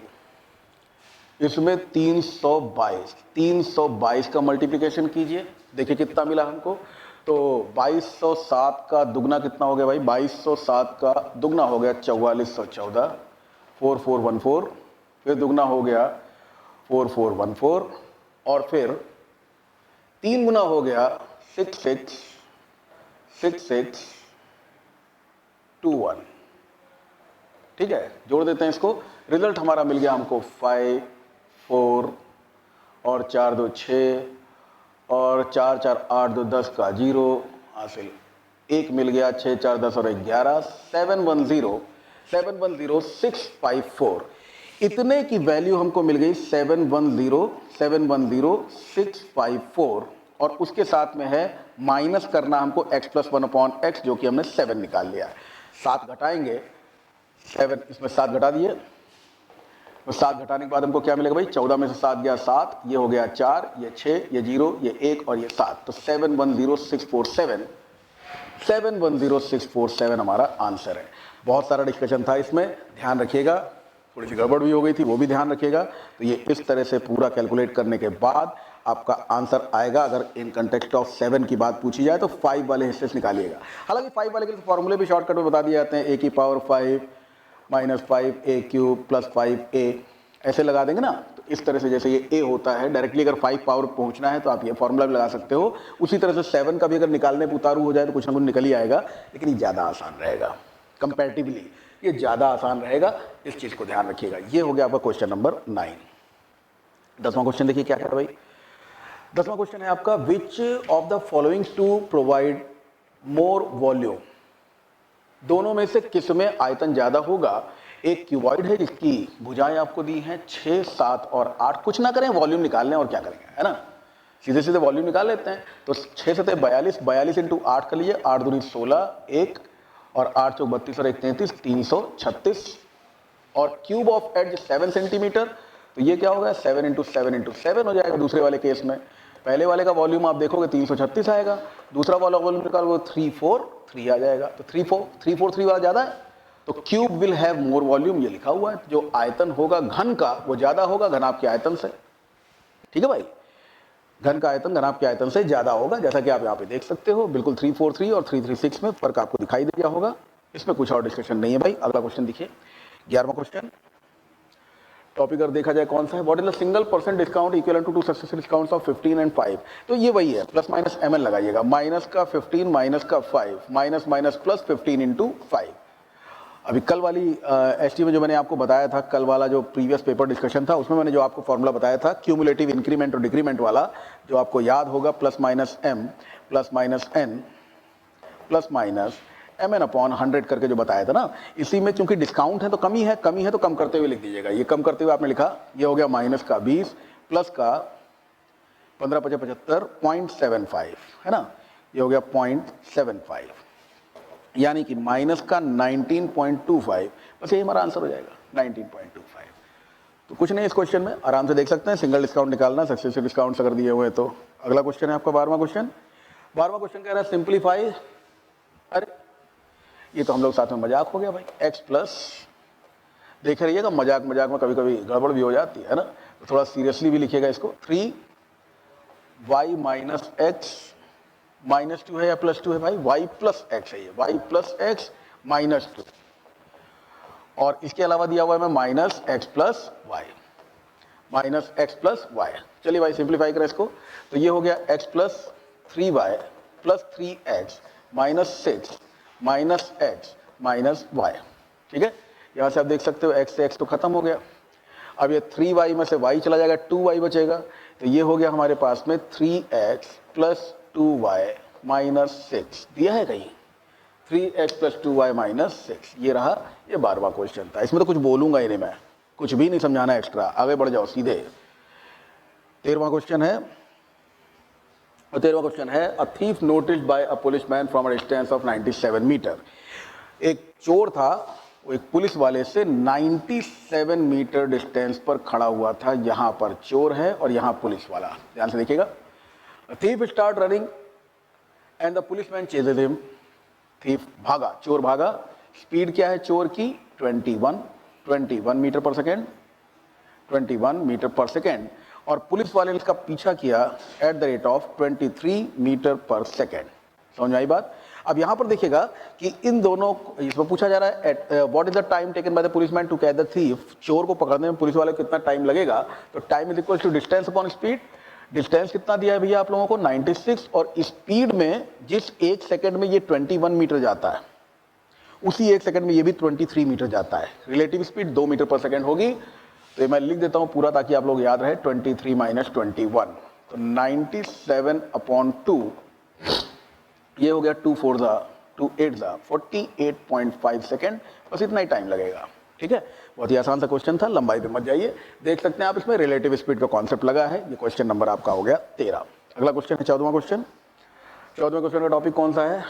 इसमें 322 का मल्टीप्लिकेशन कीजिए, देखिए कितना मिला हमको। तो 2207 का दुगना कितना हो गया भाई, 2207 का दुगना हो गया 4414, 4414, फिर दुगना हो गया 4414, और फिर 3 गुना हो गया 6621, ठीक है। जोड़ देते हैं इसको, रिजल्ट हमारा मिल गया हमको 5 4 और 4 2 6 और 4 4 8 2 10 का 0 हासिल, 1 मिल गया, 6 4 10 और 11, 710654। इतने की वैल्यू हमको मिल गई 710654, और उसके साथ में है माइनस करना हमको x प्लस 1 अपॉन एक्स, जो कि हमने 7 निकाल लिया है। 7 घटाएंगे 7, इसमें 7 घटा दिए, तो 7 घटाने के बाद हमको क्या मिलेगा भाई, 14 में से 7 गया 7, ये हो गया 4, ये 6, ये 0, ये 1 और ये 7, तो 710647 हमारा आंसर है। बहुत सारा डिस्कशन था इसमें, ध्यान रखिएगा, थोड़ी सी गड़बड़ भी हो गई थी, वो भी ध्यान रखिएगा। तो ये इस तरह से पूरा कैलकुलेट करने के बाद आपका आंसर आएगा। अगर इन कंटेक्स्ट ऑफ 7 की बात पूछी जाए तो 5 वाले हिस्से से निकालिएगा। हालांकि 5 वाले के लिए फॉर्मूले भी शॉर्टकट में बता दिए जाते हैं, ए की power 5 minus 5a cube plus 5a, ऐसे लगा देंगे ना। तो इस तरह से जैसे ये a होता है, डायरेक्टली अगर 5 पावर पहुंचना है तो आप ये फॉर्मूला भी लगा सकते हो। उसी तरह से 7 का भी अगर निकालने पर उतारू हो जाए तो कुछ ना कुछ निकल ही आएगा, लेकिन ये ज़्यादा आसान रहेगा, कंपैरेटिवली ये ज़्यादा आसान रहेगा, इस चीज़ को ध्यान रखिएगा। ये हो गया आपका क्वेश्चन नंबर 9। 10वां क्वेश्चन देखिए क्या है भाई। 10वां क्वेश्चन है आपका, which of the following to provide more volume, दोनों में से किस में आयतन ज्यादा होगा। एक क्यूबॉइड है जिसकी भुजाएं आपको दी हैं 6 7 और 8, कुछ ना करें, वॉल्यूम निकाल लें और क्या करेंगे, है ना, सीधे सीधे वॉल्यूम निकाल लेते हैं। तो 6 7 42, 42 इंटू 8 कर लिए, 8 दूनी 16, 1 और 8 चौक 32 और 1 33, 336, और क्यूब ऑफ एज 7 सेंटीमीटर, तो ये क्या होगा 7 इंटू 7 इंटू 7 हो जाएगा दूसरे वाले केस में। पहले वाले का वॉल्यूम आप देखोगे 336 आएगा, दूसरा वाला वॉल्यूम निकालो 343 आ जाएगा। तो 343 वाला ज़्यादा है, तो cube will have more volume, ये लिखा हुआ है। जो आयतन होगा घन का वो ज़्यादा होगा घन आपके आयतन से, ठीक है भाई। घन का आयतन घनाभ के आयतन से ज्यादा होगा, जैसा कि आप यहाँ पे देख सकते हो। बिल्कुल 343 और 336 में फर्क आपको दिखाई दे गया होगा। इसमें कुछ और डिस्कशन नहीं है भाई। अगला क्वेश्चन देखिए, 11वां क्वेश्चन। टॉपिक अगर देखा जाए कौन सा है, what is the single percent discount equivalent to two successive discounts of 15 and 5। तो ये वही है, प्लस माइनस ml लगाइएगा, माइनस का 15 माइनस का 5 माइनस माइनस प्लस 15 इंटू 5। अभी कल वाली एसटी में जो मैंने आपको बताया था, कल वाला जो प्रीवियस पेपर डिस्कशन था, उसमें मैंने जो आपको फॉर्मूला बताया था क्यूमुलेटिव इंक्रीमेंट और डिक्रीमेंट वाला, जो आपको याद होगा, plus minus m plus minus n plus minus mn upon 100 करके जो बताया था ना, इसी में क्योंकि डिस्काउंट है तो कमी है, कमी है तो कम करते हुए लिख दीजिएगा। ये कम करते हुए आपने लिखा, ये हो गया माइनस का 20 प्लस का 15 × 75 0.75 है ना, ये हो गया 0.75, यानी कि माइनस का 19.25। बस ये हमारा आंसर हो जाएगा 19.25। तो कुछ नहीं इस क्वेश्चन में, आराम से देख सकते हैं। सिंगल डिस्काउंट निकालना, सक्सेसिव डिस्काउंट अगर दिए हुए हैं तो। अगला क्वेश्चन है आपका 12वां क्वेश्चन। 12वां क्वेश्चन कह रहा है सिंप्लीफाई। अरे ये तो हम लोग साथ में मजाक हो गया भाई, x प्लस, देख रहिएगा मजाक मजाक में कभी कभी गड़बड़ भी हो जाती है ना, तो थोड़ा सीरियसली भी लिखिएगा इसको। 3y माइनस एक्स माइनस 2 है या प्लस 2 है भाई, y प्लस एक्स है, ये y प्लस एक्स माइनस 2, और इसके अलावा दिया हुआ है मैं minus X plus Y, minus X plus Y. चलिए भाई सिंप्लीफाई करें इसको, तो ये हो गया x plus 3y plus 3x minus 6 minus X minus Y. ठीक है, यहाँ से आप देख सकते हो x से x तो खत्म हो गया। अब ये 3y में से y चला जाएगा, 2y बचेगा, तो ये हो गया हमारे पास में 3x प्लस 2y माइनस 6। दिया है कहीं 3x प्लस 2y माइनस 6, ये रहा। ये 12वां क्वेश्चन था, इसमें तो कुछ बोलूंगा ही नहीं मैं, कुछ भी नहीं समझाना एक्स्ट्रा, आगे बढ़ जाओ सीधे। 13वां क्वेश्चन है, और 13वां क्वेश्चन है, a thief noticed by a policeman from a distance of 97 metre. एक चोर था, वो एक पुलिस वाले से 97 मीटर डिस्टेंस पर खड़ा हुआ था। यहाँ पर चोर है और यहाँ पुलिस वाला, ध्यान से देखिएगा। Thief start running and the policeman ceases him. Thief भागा, चोर भागा, स्पीड क्या है चोर की 21 मीटर पर सेकेंड, 21 मीटर पर सेकेंड, और पुलिस वाले ने इसका पीछा किया at the rate of 23 metre पर सेकेंड। समझ में आई बात। अब यहां पर देखिएगा कि इन दोनों, इसमें पूछा जा रहा है what is the time taken by the policeman to catch the thief. चोर को पकड़ने में पुलिस वाले को कितना टाइम लगेगा, तो time is equal to distance upon speed. Distance कितना दिया है भैया आप लोगों को 96, और स्पीड में जिस एक सेकंड में ये 21 मीटर जाता है, उसी एक सेकंड में ये भी 23 मीटर जाता है। रिलेटिव स्पीड 2 मीटर पर सेकंड होगी। तो मैं लिख देता हूं पूरा ताकि आप लोग याद रहे, 23 माइनस 21, तो 97 अपॉन 2, ये हो गया 2 4 2 8 48.5 सेकेंड। बस इतना ही टाइम लगेगा। ठीक है, बहुत ही आसान सा क्वेश्चन था, लंबाई पे मत जाइए। देख सकते हैं आप इसमें रिलेटिव स्पीड का कॉन्सेप्ट लगा है। ये क्वेश्चन नंबर आपका हो गया 13। अगला क्वेश्चन है 14वां क्वेश्चन। 14वें क्वेश्चन का टॉपिक कौन सा है,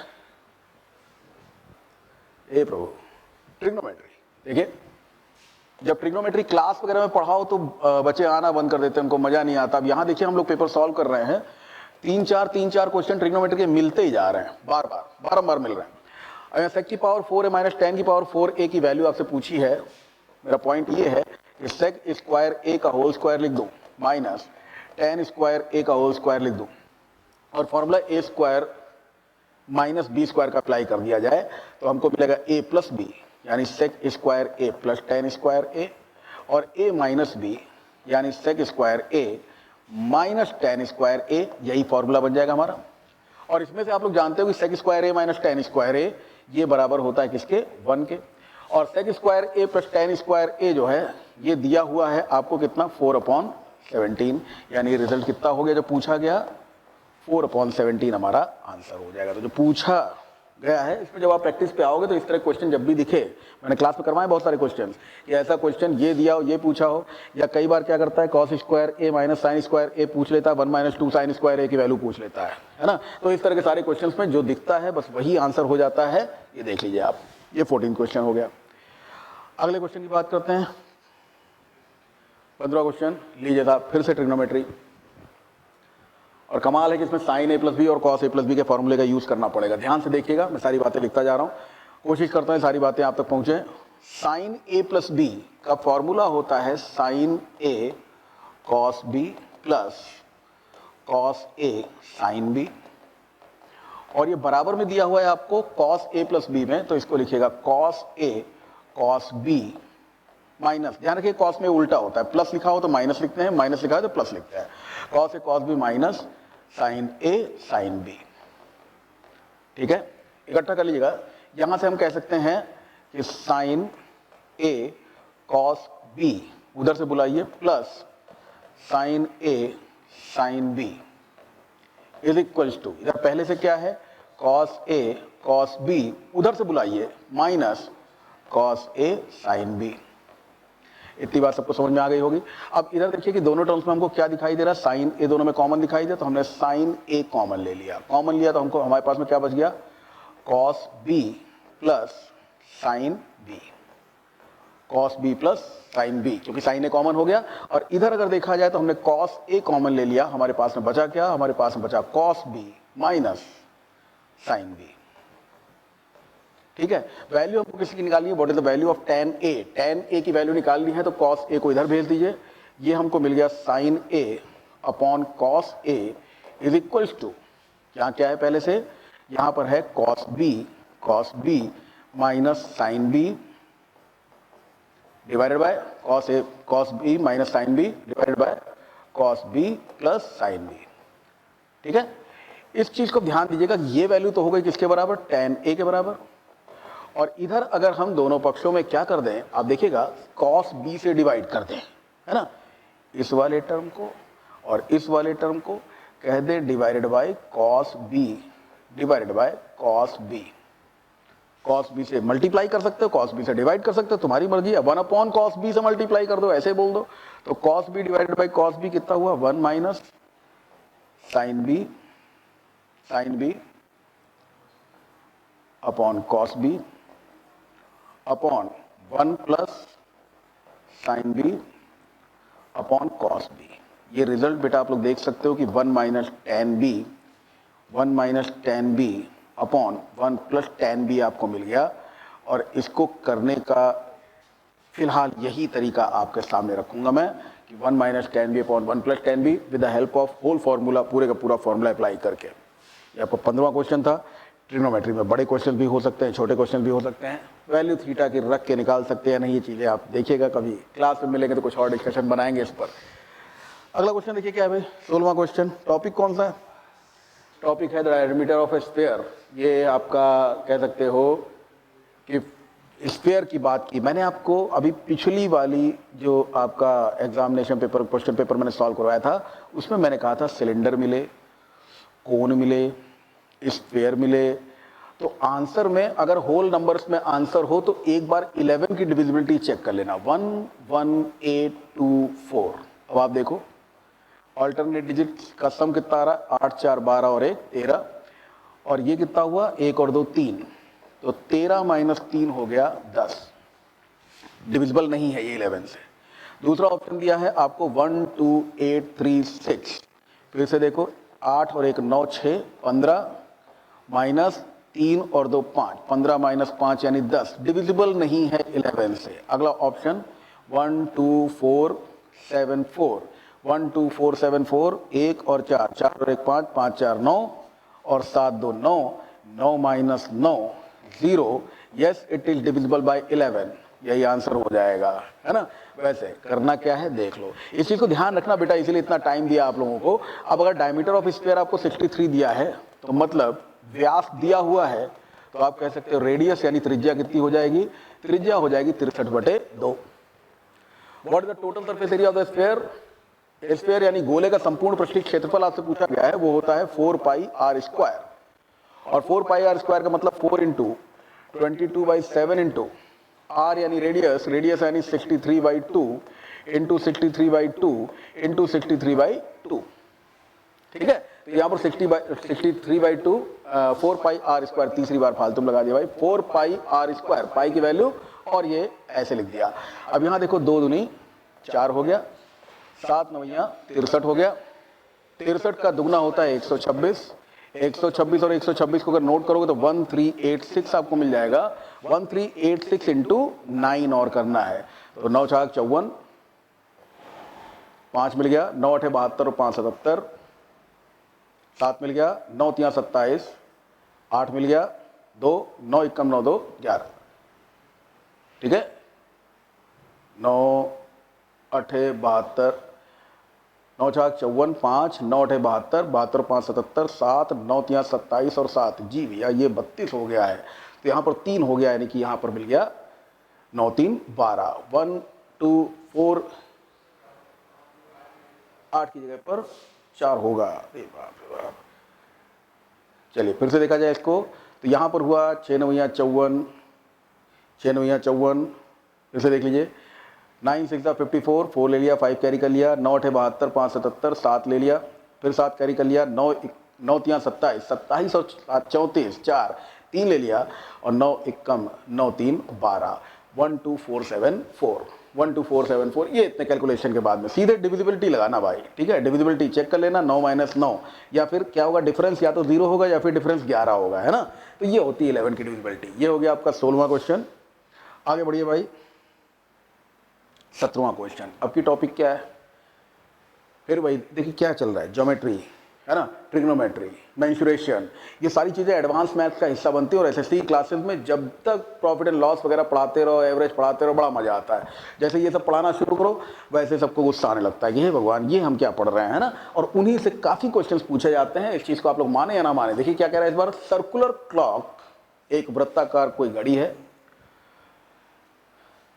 ए प्रभु, ट्रिग्नोमेट्री। देखिए, जब ट्रिग्नोमेट्री क्लास वगैरह में पढ़ाओ तो बच्चे आना बंद कर देते हैं, उनको मजा नहीं आता। अब यहाँ देखिए हम लोग पेपर सॉल्व कर रहे हैं, 3-4 क्वेश्चन ट्रिग्नोमेट्री के मिलते ही जा रहे हैं, बारंबार मिल रहे हैं। अगर सेक की पावर 4 है माइनस टेन की पावर 4 ए की वैल्यू आपसे पूछी है, मेरा पॉइंट ये है कि सेक स्क्वायर ए का होल स्क्वायर लिख दूं माइनस टेन स्क्वायर ए का होल स्क्वायर लिख दूं, और फॉर्मूला ए स्क्वायर माइनस बी स्क्वायर का अप्लाई कर दिया जाए, तो हमको मिलेगा ए प्लस बी, यानी सेक स्क्वायर ए प्लस टेन स्क्वायर ए, और ए माइनस बी यानी सेक स्क्वायर ए माइनस टेन स्क्वायर ए, यही फॉर्मूला बन जाएगा हमारा। और इसमें से आप लोग जानते हो कि सेक स्क्वायर ए माइनस टेन स्क्वायर ए ये बराबर होता है किसके, 1 के। और सेक स्क्वायर ए प्लस टेन स्क्वायर ए जो है ये दिया हुआ है आपको कितना, 4/17, यानी रिजल्ट कितना हो गया जो पूछा गया, 4/17 हमारा आंसर हो जाएगा। तो जो पूछा गया है इसमें जब आप प्रैक्टिस पे आओगे तो इस तरह क्वेश्चन जब भी दिखे, मैंने क्लास में करवाए बहुत सारे क्वेश्चन, कि ऐसा क्वेश्चन ये दिया हो, ये पूछा हो, या कई बार क्या करता है कॉस स्क्वायर ए माइनस साइन स्क्वायर ए पूछ लेता है, 1 - 2 साइन स्क्वायर ए की वैल्यू पूछ लेता है ना। तो इस तरह के सारे क्वेश्चन में जो दिखता है बस वही आंसर हो जाता है। ये देख लीजिए आप, ये 14 क्वेश्चन हो गया। अगले क्वेश्चन की बात करते हैं, 15वां क्वेश्चन लीजिए साहब, फिर से ट्रिग्नोमेट्री। और कमाल है कि इसमें साइन ए प्लस बी और कॉस ए प्लस बी के फॉर्मूले का यूज करना पड़ेगा। ध्यान से देखिएगा, मैं सारी बातें लिखता जा रहा हूँ, कोशिश करता हूँ सारी बातें आप तक पहुँचे। साइन ए प्लस बी का फॉर्मूला होता है sign A cos B plus cos A sine B, और ये बराबर में दिया हुआ है आपको कॉस ए प्लस बी में, तो इसको लिखिएगा cos A cos B minus, ध्यान रखिए कॉस में उल्टा होता है, प्लस लिखा हो तो माइनस लिखते हैं, माइनस लिखा है तो प्लस लिखते हैं, cos A cos B minus sign A sine B. ठीक है, इकट्ठा कर लीजिएगा। यहां से हम कह सकते हैं कि साइन ए कॉस बी, उधर से बुलाइए, plus sine A sine B is equals to, इधर पहले से क्या है कॉस ए कॉस बी, उधर से बुलाइए minus cos A sine B. इतनी बात सबको समझ में आ गई होगी। अब इधर देखिए कि दोनों टर्म्स में हमको क्या दिखाई दे रहा है, साइन ए दोनों में कॉमन दिखाई दे, तो हमने साइन ए कॉमन ले लिया, कॉमन लिया तो हमको हमारे पास में क्या बच गया cos B plus sine B, cos B plus sine B, क्योंकि साइन ए कॉमन हो गया। और इधर अगर देखा जाए तो हमने कॉस ए कॉमन ले लिया, हमारे पास में बचा क्या, हमारे पास में बचा cos B minus sine B. ठीक है, वैल्यू हमको किसकी निकालनी है, what is the value of tan a, tan a की वैल्यू निकालनी है तो cos a को इधर भेज दीजिए, ये हमको मिल गया sin a upon cos a is equals to, यहाँ क्या है पहले से, यहाँ पर है cos b minus sin b divided by cos b minus sin b divided by cos b plus sin b। ठीक है, इस चीज को ध्यान दीजिएगा, ये वैल्यू तो हो गई किसके बराबर, tan a के बराबर, और इधर अगर हम दोनों पक्षों में क्या कर दें, आप देखिएगा cos b से डिवाइड कर दें, है ना, इस वाले टर्म को और इस वाले टर्म को कह दें divided by cos b divided by cos b। cos b से मल्टीप्लाई कर सकते हो, cos b से डिवाइड कर सकते हो, तुम्हारी मर्जी है, 1 अपॉन cos b से मल्टीप्लाई कर दो, ऐसे बोल दो, तो cos b divided by cos b कितना हुआ, 1 minus sine b upon cos b upon 1 plus sine B upon cos b। ये रिजल्ट बेटा आप लोग देख सकते हो कि 1 minus tan b upon 1 plus tan b आपको मिल गया। और इसको करने का फिलहाल यही तरीका आपके सामने रखूंगा मैं कि 1 minus tan b upon 1 plus tan b with the help of whole formula, पूरे का पूरा फार्मूला अप्लाई करके। ये आपका 15वां क्वेश्चन था। ट्रिग्नोमेट्री में बड़े क्वेश्चन भी हो सकते हैं, छोटे क्वेश्चन भी हो सकते हैं, वैल्यू थीटा की रख के निकाल सकते हैं नहीं, ये चीज़ें आप देखिएगा, कभी क्लास में मिलेंगे तो कुछ और डिस्कशन बनाएंगे इस पर। अगला क्वेश्चन देखिए क्या है भाई, 16वां क्वेश्चन। टॉपिक कौन सा है, टॉपिक है the diameter of A sphere. ये आपका कह सकते हो कि स्फीयर की बात की मैंने आपको अभी पिछली वाली जो आपका एग्जामिनेशन पेपर क्वेश्चन पेपर मैंने सॉल्व करवाया था, उसमें मैंने कहा था सिलेंडर मिले, कोन मिले, स्फीयर मिले, तो आंसर में अगर होल नंबर्स में आंसर हो तो एक बार 11 की डिविजिबिलिटी चेक कर लेना, 1 1 8 2 4। अब आप देखो ऑल्टरनेट डिजिट का सम कितना आ रहा है, 8 4 12 और 1 13, और ये कितना हुआ 1 और 2 3, तो 13 माइनस 3 हो गया 10, डिविजिबल नहीं है ये 11 से। दूसरा ऑप्शन दिया है आपको 1 2 8 3 6, फिर से देखो 8 और 1 9 6 15 माइनस 3 और 2 5, 15 माइनस 5 यानी 10, डिविजिबल नहीं है 11 से। अगला ऑप्शन 1 2 4 7 4, 1 2 4 7 4, 1 और 4, 4 और 1 5, 5 4 9 और 7 2 9, 9 minus 9 0, yes it is divisible by 11, यही आंसर हो जाएगा, है ना। वैसे करना क्या है देख लो, इस चीज को ध्यान रखना बेटा, इसीलिए इतना टाइम दिया आप लोगों को। अब अगर डायमीटर ऑफ स्फीयर आपको 63 दिया है तो मतलब व्यास दिया हुआ है, तो आप कह सकते हो रेडियस यानी त्रिज्या कितनी हो जाएगी, त्रिज्या हो जाएगी 63/2। What is the total surface area of the sphere, sphere यानी गोले का संपूर्ण पृष्ठीय क्षेत्रफल आपसे पूछा गया है, वो होता है 4 पाई r स्क्वायर, और 4 पाई r स्क्वायर का मतलब 4 इंटू 22/7 इंटू r यानी रेडियस, रेडियस यानी 63/2 इंटू 63/2 इंटू 63/2। ठीक है, तो यहाँ पर 63/2 4 पाई r स्क्वायर, तीसरी बार फालतू लगा दिया भाई, 4 पाई r स्क्वायर, पाई की वैल्यू, और ये ऐसे लिख दिया। अब यहाँ देखो 2 दूनी 4 हो गया, 7 9 63 हो गया, 63 का दुगना होता है 126, 126 और 126 को अगर नोट करोगे तो 1386 आपको मिल जाएगा। 1386 इंटू 9 और करना है, तो 9 4 54, 5 मिल गया, 9 8 72 और 5 77, 7 मिल गया, 9 तिया 27, 8 मिल गया, 2, 9 एकम 9 2 11, ठीक है, 9 8 72, 9 4 54, 5 9 8 72, 72 5 77, 7 9 तिया 27 और 7, जी भैया ये 32 हो गया है। तो यहाँ पर 3 हो गया, यानी कि यहाँ पर मिल गया 9 3 12, 1 2 4, 8 की जगह पर 4 होगा। अरे बाप रे बाप। चलिए फिर से देखा जाए इसको, तो यहाँ पर हुआ 6 9 54, 6 9 54, फिर से देख लीजिए, 9 6 54, 4 ले लिया, 5 कैरी कर लिया, 9 8 72, 5 77, 7 ले लिया, फिर 7 कैरी कर लिया, 9 तिया 27, 27 और 7 34, 4 3 ले लिया, और 9 एकम 9 3 12, 1 2 4 7 4, 1 2 4 7 4। ये इतने कैलकुलेशन के बाद में सीधे डिविजिबिलिटी लगाना भाई, ठीक है, डिविजिबिलिटी चेक कर लेना, 9 - 9, या फिर क्या होगा, डिफरेंस या तो 0 होगा या फिर डिफरेंस 11 होगा, है ना। तो ये होती है 11 की डिविजिबिलिटी। ये हो गया आपका 16वां क्वेश्चन। आगे बढ़िए भाई, 17वां क्वेश्चन। अब की टॉपिक क्या है, फिर भाई देखिए क्या चल रहा है, ज्योमेट्री, है ना, ट्रिग्नोमेट्री, मेंसुरेशन, ये सारी चीज़ें एडवांस मैथ्स का हिस्सा बनती है। और एसएससी क्लासेस में जब तक प्रॉफिट एंड लॉस वगैरह पढ़ाते रहो, एवरेज पढ़ाते रहो, बड़ा मजा आता है। जैसे ये सब पढ़ाना शुरू करो वैसे सबको गुस्सा आने लगता है कि हे भगवान ये हम क्या पढ़ रहे हैं, है ना। और उन्हीं से काफ़ी क्वेश्चंस पूछे जाते हैं। इस चीज़ को आप लोग माने या ना माने, देखिए क्या कह रहा है इस बार। सर्कुलर क्लॉक, एक वृत्ताकार कोई घड़ी है,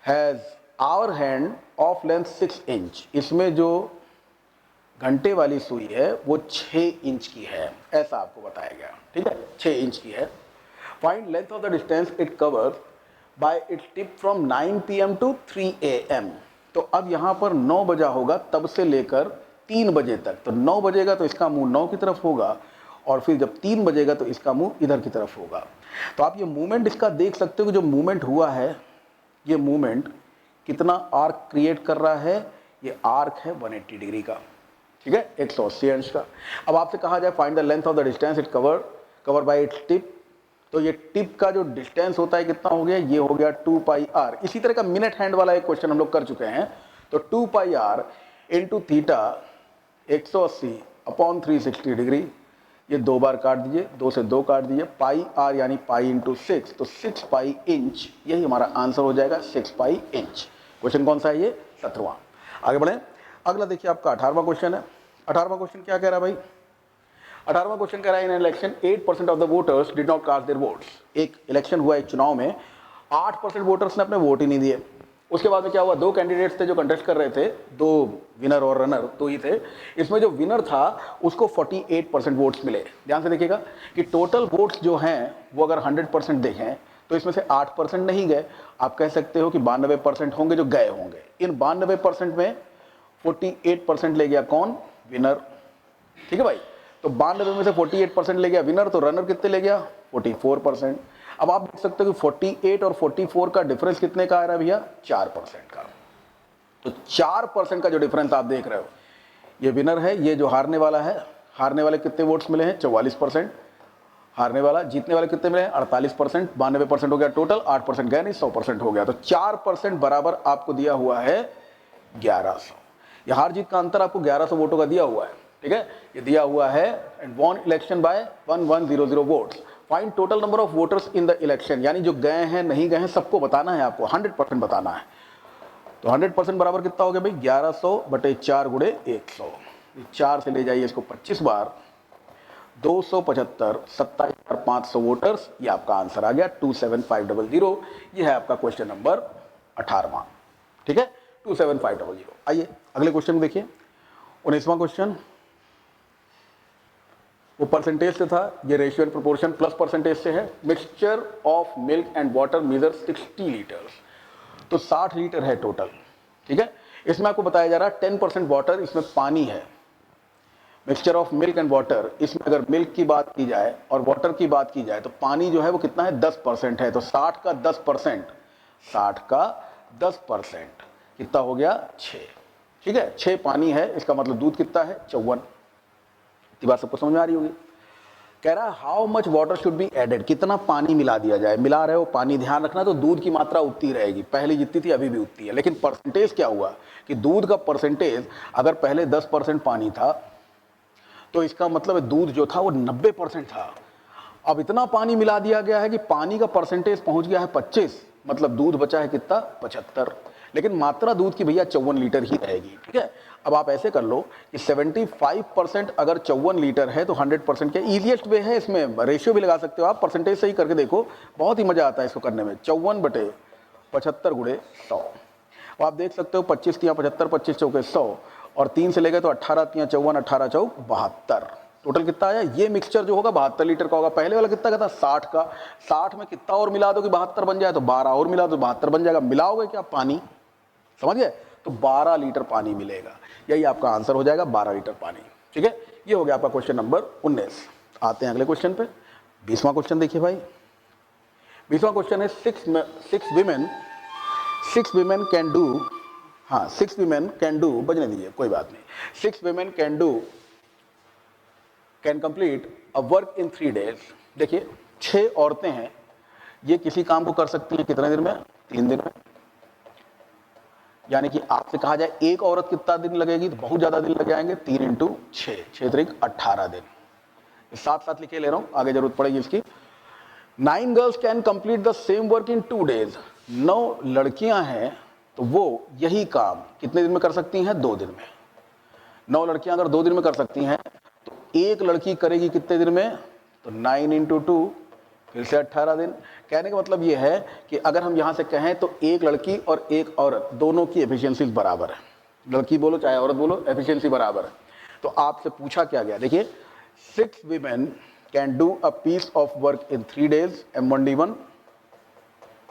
has hour hand of length 6 inch, इसमें जो घंटे वाली सुई है वो 6 इंच की है, ऐसा आपको बताया गया, ठीक है, 6 इंच की है। Find length of the distance it cover by its tip from 9 PM to 3 AM। तो अब यहाँ पर 9 बजा होगा तब से लेकर 3 बजे तक। तो 9 बजेगा तो इसका मुंह 9 की तरफ होगा, और फिर जब 3 बजेगा तो इसका मुंह इधर की तरफ होगा। तो आप ये मूवमेंट इसका देख सकते हो कि जो मूवमेंट हुआ है, ये मूवमेंट कितना आर्क क्रिएट कर रहा है। ये आर्क है 180 डिग्री का, ठीक है, 180 अंश का। अब आपसे कहा जाए find the length of the distance it cover by its tip, तो ये टिप का जो डिस्टेंस होता है कितना हो गया, ये हो गया 2πr। इसी तरह का मिनट हैंड वाला एक क्वेश्चन हम लोग कर चुके हैं। तो 2πr into theta 180 upon 360 degree, ये 2 बार काट दीजिए, 2 से 2 काट दीजिए, पाई आर यानी पाई इंटू 6, तो 6 पाई इंच, यही हमारा आंसर हो जाएगा, 6 पाई इंच। क्वेश्चन कौन सा है, ये 17वां। आगे बढ़े, अगला देखिए आपका 18वां क्वेश्चन है। 18वां क्वेश्चन क्या कह रहा है भाई, 18वां क्वेश्चन कह रहा है in election 8% of the voters did not cast their votes. एक इलेक्शन हुआ, एक चुनाव में 8% वोटर्स ने अपने वोट ही नहीं दिए। उसके बाद में क्या हुआ, 2 कैंडिडेट्स थे जो कंटेस्ट कर रहे थे, 2 विनर और रनर 2 ही थे। इसमें जो विनर था उसको 48% वोट्स मिले। ध्यान से देखिएगा कि टोटल वोट्स जो हैं वो अगर 100% देखें तो इसमें से 8% नहीं गए। आप कह सकते हो कि 92% होंगे जो गए होंगे। इन 92% में 48% ले गया कौन, विनर, ठीक है भाई। तो 92 में से 48% ले गया विनर, तो रनर कितने ले गया, 44%। अब आप देख सकते हो कि 48 और 44 का डिफरेंस कितने का आ रहा है भैया, 4% का। तो 4% का जो डिफरेंस आप देख रहे हो, ये विनर है, ये जो हारने वाला है, हारने वाले कितने वोट्स मिले हैं, 44%। हारने वाला, जीतने वाले कितने मिले हैं, 48%। 92% हो गया टोटल, 8% गए नहीं, 100% हो गया। तो 4% बराबर आपको दिया हुआ है 1100। यह हार जीत का अंतर आपको 1100 वोटों का दिया हुआ है, ठीक है, ये दिया हुआ है। And won election by 1100 votes. Find total number of voters in the election, यानी जो गए हैं नहीं गए हैं सबको बताना है आपको, 100% बताना है। तो 100% बराबर कितना हो गया भाई, 1100 बटे 4 गुणे 100। 4 से ले जाइए इसको 25 बार, 275 27,500 वोटर्स, ये आपका आंसर आ गया 27500। ये है आपका क्वेश्चन नंबर 18वां, ठीक है, 27500। आइए अगले क्वेश्चन देखिए, 19वां क्वेश्चन। वो परसेंटेज से था, ये ratio and proportion plus percentage से है। Mixture of milk and water measure 60 litres, तो 60 लीटर है टोटल, ठीक है। इसमें आपको बताया जा रहा है 10% वाटर, इसमें पानी है। Mixture of milk and water, इसमें अगर मिल्क की बात की जाए और वाटर की बात की जाए तो पानी जो है वो कितना है, 10% है। तो 60 का 10%, 60 का 10% कितना हो गया, 6, ठीक है। 6 पानी है, इसका मतलब दूध कितना है, 54। इतनी बात सबको समझ में आ रही होगी। कह रहा है how much water should be added, कितना पानी मिला दिया जाए। मिला रहे हो पानी, ध्यान रखना, तो दूध की मात्रा उतनी रहेगी, पहले जितनी थी अभी भी उतनी है। लेकिन परसेंटेज क्या हुआ कि दूध का परसेंटेज अगर पहले 10% पानी था तो इसका मतलब दूध जो था वो 90% था। अब इतना पानी मिला दिया गया है कि पानी का परसेंटेज पहुंच गया है 25, मतलब दूध बचा है कितना 75, लेकिन मात्रा दूध की भैया 54 लीटर ही रहेगी। ठीक है, अब आप ऐसे कर लो कि 75% अगर 54 लीटर है तो 100% के ईजीएस्ट वे है, इसमें रेशियो भी लगा सकते हो आप, परसेंटेज से ही करके देखो, बहुत ही मजा आता है इसको करने में। 54/75 गुणे 100, और आप देख सकते हो 25 तिया 75, 25 चौके 100, और 3 से ले गए तो 18 तिया 54, 18 चौक 72, टोटल कितना आया? ये मिक्सचर जो होगा 72 लीटर का होगा। पहले वाला कितना का था? 60 का। 60 में कितना और मिला दो कि 72 बन जाए? तो 12 और मिला दो 72 बन जाएगा। मिलाओगे क्या? पानी, समझ गए? तो 12 लीटर पानी मिलेगा, यही आपका आंसर हो जाएगा, 12 लीटर पानी। ठीक है, ये हो गया आपका क्वेश्चन नंबर 19। आते हैं अगले क्वेश्चन पे। 20वां क्वेश्चन देखिए भाई। 20वां क्वेश्चन है सिक्स विमेन कैन डू, हाँ 6 विमेन कैन डू, बजने दीजिए कोई बात नहीं, 6 women can complete a work in 3 days. देखिए 6 औरतें हैं, ये किसी काम को कर सकती हैं कितने दिन में? 3 दिन में। यानी कि आपसे कहा जाए एक औरत कितना दिन लगेगी, तो बहुत ज्यादा दिन लग जाएंगे। 3 × 6, 6 त्रिक 18 दिन। साथ साथ लिखे ले रहा हूं, आगे जरूरत पड़ेगी इसकी। 9 girls can complete the same work in 2 days. 9 लड़कियां हैं तो वो यही काम कितने दिन में कर सकती हैं? 2 दिन में। 9 लड़कियां अगर 2 दिन में कर सकती हैं तो एक लड़की करेगी कितने दिन में? तो 9 × 2, फिर से 18 दिन। कहने का मतलब ये है कि अगर हम यहां से कहें तो एक लड़की और एक औरत दोनों की एफिशिएंसी बराबर है। लड़की बोलो चाहे औरत बोलो, एफिशिएंसी बराबर है। तो आपसे पूछा क्या गया? देखिए 6 women can do a piece of work in 3 days, M1D1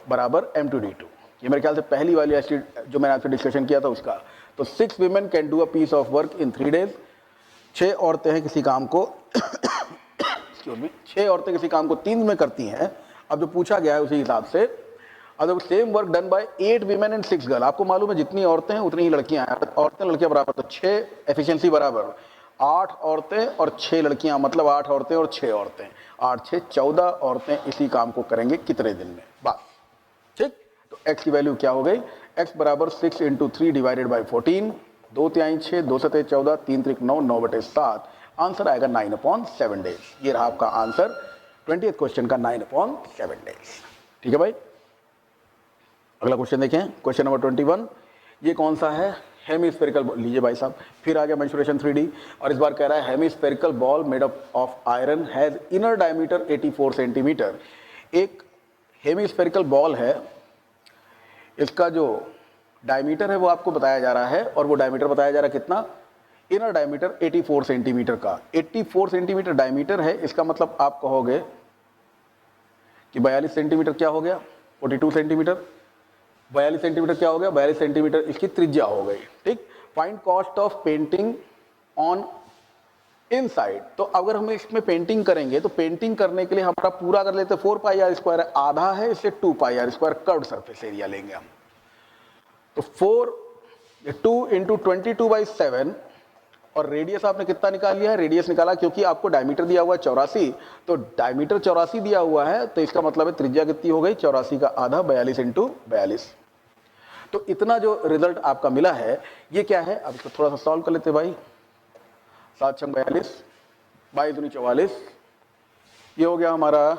बराबर M2D2। ये मेरे ख्याल से पहली वाली जो मैंने आपसे डिस्कशन किया था उसका। तो 6 women can do a piece of work in 3 days. 6 औरतें हैं किसी काम को 6 औरतें किसी काम को 3 में करती हैं। अब जो पूछा गया है उसी हिसाब से, अगर same work done by 8 women and 6 girl, आपको मालूम है जितनी औरतें हैं उतनी ही लड़कियां हैं, औरतें लड़कियां बराबर, तो 6 एफिशिएंसी बराबर 8 औरतें और 6 लड़कियां, मतलब 8 औरतें और 6 औरतें, 8 6 14 औरतें इसी काम को करेंगे कितने दिन में? बस, ठीक। तो x की वैल्यू क्या हो गई? x बराबर 6 × 3 डिवाइडेड बाई 14, 2 तिहाई 6, 2 सतह 14, 3 त्रिक 9, 9/7। आंसर आएगा 9/7 डेज। ये रहा आपका आंसर 20th क्वेश्चन का, 9/7 डेज। ठीक है भाई, अगला क्वेश्चन देखें, क्वेश्चन नंबर 21। ये कौन सा है? Hemispherical ball. लीजिए भाई साहब, फिर आ गया मेंस्ट्रुएशन 3D, और इस बार कह रहा है hemispherical ball made up of iron has inner diameter 84 centimetre. एक हेमीस्फेरिकल बॉल है, इसका जो डायमीटर है वो आपको बताया जा रहा है, और वो डायमीटर बताया जा रहा है कितना? इनर डायमीटर 84 सेंटीमीटर का। 84 सेंटीमीटर डायमीटर है, इसका मतलब आप कहोगे कि 42 सेंटीमीटर क्या हो गया? 42 सेंटीमीटर। 42 सेंटीमीटर क्या हो गया? 42 सेंटीमीटर इसकी त्रिज्या हो गई। ठीक। Find cost of painting on inside. तो अगर हम इसमें पेंटिंग करेंगे तो पेंटिंग करने के लिए हमारा पूरा कर लेते 4πr², आधा है इसलिए 2πr² कर्व्ड सरफेस एरिया लेंगे हम। तो 2 × 22/7, और रेडियस आपने कितना निकाल लिया है? रेडियस निकाला क्योंकि आपको डायमीटर दिया हुआ है 84, तो डायमीटर 84 दिया हुआ है, तो इसका मतलब है त्रिज्या कितनी हो गई? 84 का आधा, 42 × 42। तो इतना जो रिजल्ट आपका मिला है ये क्या है? अब इसको थोड़ा सा सॉल्व कर लेते हैं भाई। 7 × 42, 22 × 44, ये हो गया हमारा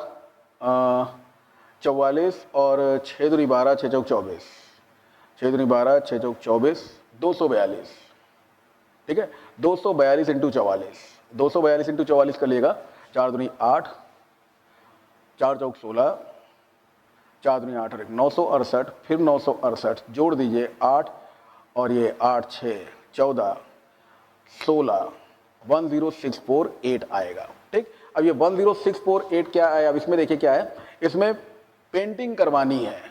44, और 6 × 12, 6 × 24, 6 × 12, 6 × 24, 242। ठीक है, 242 × 44, 242 × 44 कर लिएगा। 4 दूनी 8, 4 चौक 16, 4 दूनी 8 और 1 968, फिर 968 जोड़ दीजिए 8, और ये 8 6 14 16, 10648 आएगा। ठीक। अब ये 10648 क्या है? अब इसमें देखिए क्या है, इसमें पेंटिंग करवानी है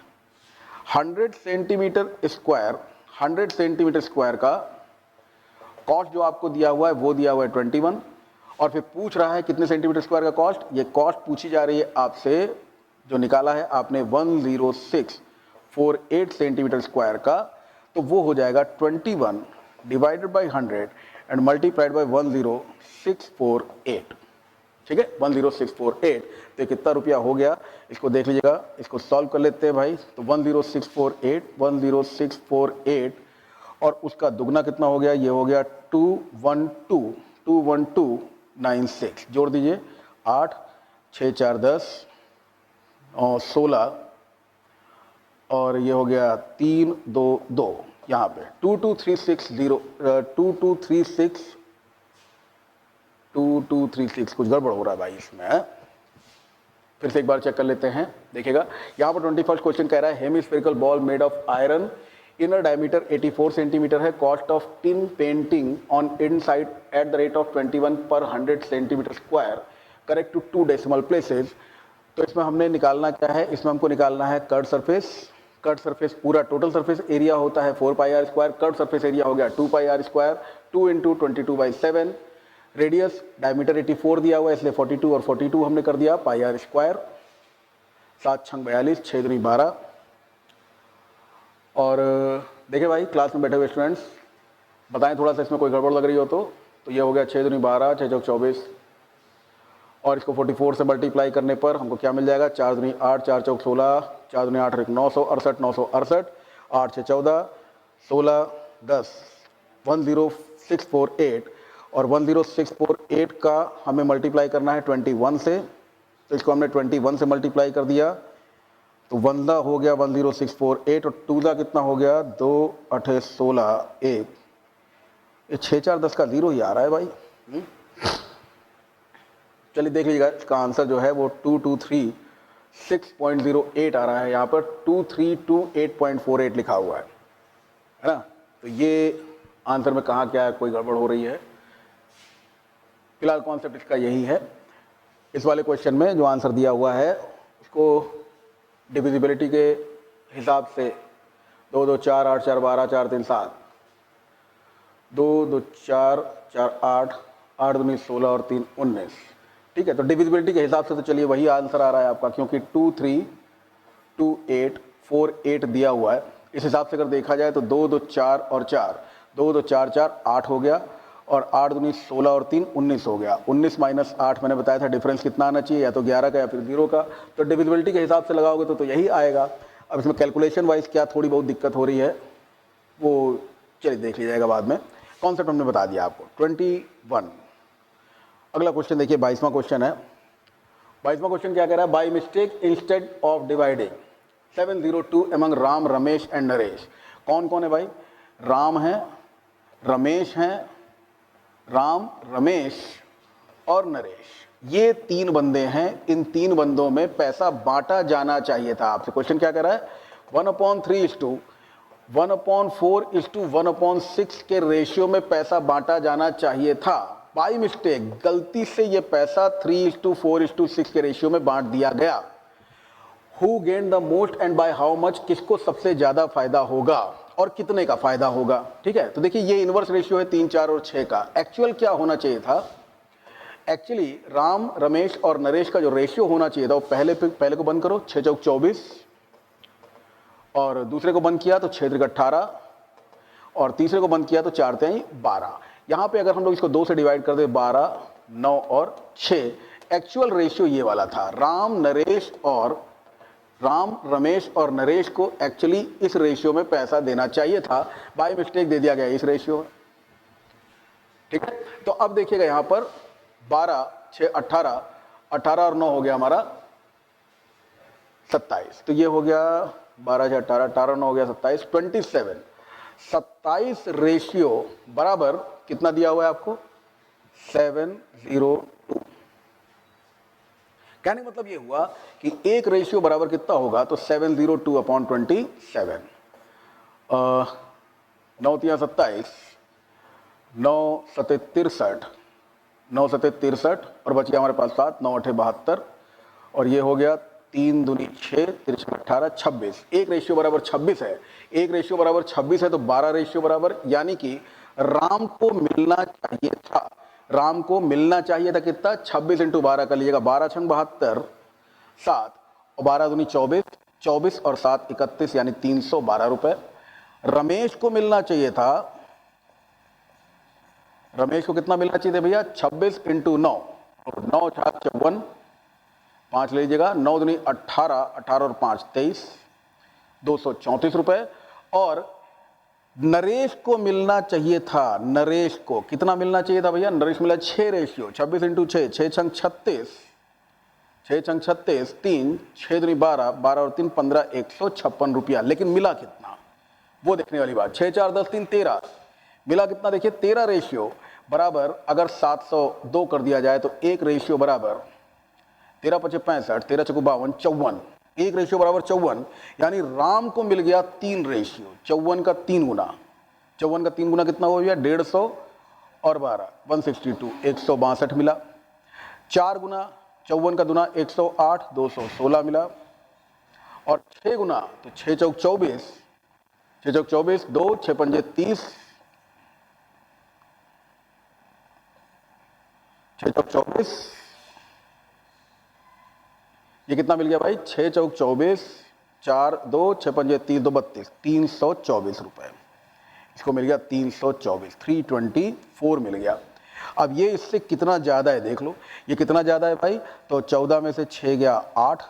100 सेंटीमीटर स्क्वायर, 100 सेंटीमीटर स्क्वायर का कॉस्ट जो आपको दिया हुआ है वो दिया हुआ है 21, और फिर पूछ रहा है कितने सेंटीमीटर स्क्वायर का कॉस्ट। ये कॉस्ट पूछी जा रही है आपसे, जो निकाला है आपने 10648 सेंटीमीटर स्क्वायर का, तो वो हो जाएगा 21 divided by 100 and multiplied by 10648। ठीक है, 10648। तो कितना रुपया हो गया इसको देख लीजिएगा, इसको सॉल्व कर लेते हैं भाई। तो 10648 और उसका दुगना कितना हो गया? ये हो गया 212 96 जोड़ दीजिए, 8 6 4 10 और 16 और ये हो गया 3 2 2, यहाँ पे 2236 कुछ गड़बड़ हो रहा है भाई इसमें। फिर से एक बार चेक कर लेते हैं, देखिएगा यहाँ पर 21st क्वेश्चन कह रहा है hemispherical ball made of iron, inner diameter 84 centimetre है, cost of tin painting on inside at the rate of 21 per 100 centimetre square, correct to 2 decimal places. तो इसमें हमने निकालना क्या है, इसमें हमको निकालना है कर्व सरफेस। कर्व सरफेस पूरा टोटल सरफेस एरिया होता है 4 pi r square, curve surface area हो गया 2 pi r square, 2 into 22/7। Radius diameter 84 दिया हुआ है इसलिए 42 और 42 हमने कर दिया पाई आर स्क्वायर, 7 छंग 42, 6 दूनी 12। और देखिए भाई क्लास में बैठे हुए स्टूडेंट्स बताएं थोड़ा सा इसमें कोई गड़बड़ लग रही हो तो ये हो गया 6 दूनी 12, 6 चौक 24 और इसको 44 से मल्टीप्लाई करने पर हमको क्या मिल जाएगा, 4 दूनी 8, 4 चौक 16, 4 दूनी 8 968, 968, 8 6 14, 16 10, 10648 और 10648 का हमें मल्टीप्लाई करना है 21 से, तो इसको हमने 21 से मल्टीप्लाई कर दिया तो 1 हो गया 10648 और 2 कितना हो गया 2 8 16 1, ये 6 4 10 का 0 ही आ रहा है भाई। चलिए देख लीजिएगा इसका आंसर जो है वो 2236.08 आ रहा है, यहाँ पर 2328.48 लिखा हुआ है ना। तो ये आंसर में कहाँ क्या है कोई गड़बड़ हो रही है, फिलहाल कॉन्सेप्ट इसका यही है। इस वाले क्वेश्चन में जो आंसर दिया हुआ है उसको डिविजिबिलिटी के हिसाब से 2 2 4 8 4 12 4 3 7, 2 2 4 4 8 8 2 16 और 3 19, ठीक है। तो डिविजिबिलिटी के हिसाब से तो चलिए वही आंसर आ रहा है आपका, क्योंकि 232848 दिया हुआ है। इस हिसाब से अगर देखा जाए तो 2 2 4 और 4, 2 2 4 4 8 हो गया और 8 दूनी 16 और 3 19 हो गया। 19 माइनस 8 मैंने बताया था डिफरेंस कितना आना चाहिए, या तो 11 का या फिर 0 का। तो डिविजिबिलिटी के हिसाब से लगाओगे तो यही आएगा। अब इसमें कैलकुलेशन वाइज क्या थोड़ी बहुत दिक्कत हो रही है वो चलिए देख लीजिएगा जाएगा बाद में। कॉन्सेप्ट हमने बता दिया आपको। 21 अगला क्वेश्चन देखिए, 22वां क्वेश्चन है। 22वां क्वेश्चन क्या कह रहा है, by mistake instead of dividing 702 among Ram Ramesh and Naresh. कौन कौन है भाई, राम है, रमेश हैं, राम रमेश और नरेश, ये 3 बंदे हैं। इन 3 बंदों में पैसा बांटा जाना चाहिए था। आपसे क्वेश्चन क्या कह रहा है, 1/3 1/4 1/6 के रेशियो में पैसा बांटा जाना चाहिए था। बाई मिस्टेक गलती से ये पैसा 3:4:6 के रेशियो में बांट दिया गया। Who gain the most and by how much, किसको सबसे ज्यादा फायदा होगा और कितने का फायदा होगा, ठीक है। तो देखिए ये इनवर्स रेशियो है 3 4 और 6 का। एक्चुअल क्या होना चाहिए था, एक्चुअली राम रमेश और नरेश का जो रेशियो होना चाहिए था वो पहले को बंद करो, 6 चौक 24 और दूसरे को बंद किया तो 6 त्रिक 18 और तीसरे को बंद किया तो 4 तिहाई 12। यहाँ पे अगर हम लोग इसको 2 से डिवाइड कर दे 12 9 और 6, एक्चुअल रेशियो ये वाला था। राम रमेश और नरेश को एक्चुअली इस रेशियो में पैसा देना चाहिए था, बाय मिस्टेक दे दिया गया इस रेशियो में, ठीक है। तो अब देखिएगा यहाँ पर 12 6 18 18 और 9 हो गया हमारा 27, तो ये हो गया 12 6 18 18 9 हो गया 27 27 रेशियो बराबर कितना दिया हुआ है आपको 702। कहने का मतलब ये हुआ कि एक रेशियो बराबर कितना होगा, तो 702/27। 9 तिया 27, 9 7 63, 9 7 63 और बच गया हमारे पास 7, 9 8 72 और ये हो गया 3 दूनी 6 3 18 26। एक रेशियो बराबर 26 है, एक रेशियो बराबर 26 है तो 12 रेशियो बराबर, यानी कि राम को मिलना चाहिए था, राम को मिलना चाहिए था कितना 26 × 12 कर लीजिएगा, 12 छंग 72 7 और 12 दूनी 24, 24 और 7 31 यानी 312 रुपए। रमेश को मिलना चाहिए था, रमेश को कितना मिलना चाहिए था भैया 26 × 9, 9 4 54 5 लीजिएगा, 9 दूनी 18 18 और 5 23 234 रुपए। और नरेश को मिलना चाहिए था, नरेश को कितना मिलना चाहिए था भैया? नरेश मिला 6 रेशियो, 26 इंटू 6, 6 छंग 36, 6 छंग 36, 3 6 दूनी 12, 12 और 3 15, 156 रुपया। लेकिन मिला कितना वो देखने वाली बात। 6 4 10 3 13, मिला कितना देखिए 13 रेशियो बराबर, अगर 702 कर दिया जाए तो एक रेशियो बराबर 13 पचे 65, 13 चौको 52, 54, एक रेशियो बराबर 54। यानी राम को मिल गया 3 रेशियो, 54 का 3 गुना, 54 का 3 गुना कितना हो गया? 150 और 12 162, 162 मिला। 4 गुना 54 का दुना 108, 216 मिला। और 6 गुना तो 6 चौक 24, 6 चौक 24, 2 6 पंजे 30, 6 चौक 24, ये कितना मिल गया भाई? 6 चौक 24, 4 2 6 पंजे 30, 2 32, 324 रुपए। इसको मिल गया 324, 324 मिल गया। अब ये इससे कितना ज़्यादा है देख लो, ये कितना ज़्यादा है भाई? तो 14 में से 6 गया 8,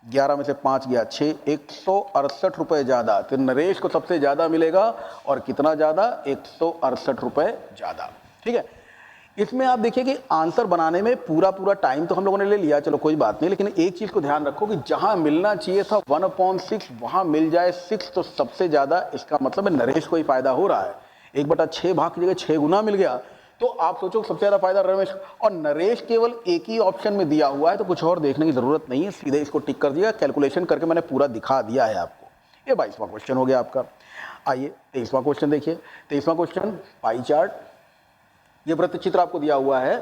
11 में से 5 गया 6, 168 रुपये ज़्यादा। तो नरेश को सबसे ज़्यादा मिलेगा, और कितना ज़्यादा? 168 रुपये ज़्यादा। ठीक है, इसमें आप देखिए कि आंसर बनाने में पूरा टाइम तो हम लोगों ने ले लिया, चलो कोई बात नहीं, लेकिन एक चीज़ को ध्यान रखो कि जहां मिलना चाहिए था 1/6 वहां मिल जाए 6, तो सबसे ज़्यादा इसका मतलब है नरेश को ही फायदा हो रहा है। 1/6 भाग की जगह 6 गुना मिल गया, तो आप सोचो सबसे ज़्यादा फायदा रमेश, और नरेश केवल एक ही ऑप्शन में दिया हुआ है, तो कुछ और देखने की ज़रूरत नहीं है, सीधे इसको टिक कर दिया। कैलकुलेशन करके मैंने पूरा दिखा दिया है आपको। ये 22वां क्वेश्चन हो गया आपका। आइए 23वां क्वेश्चन देखिए। 23वां क्वेश्चन पाई चार्ट, ये वृत्त चित्र आपको दिया हुआ है,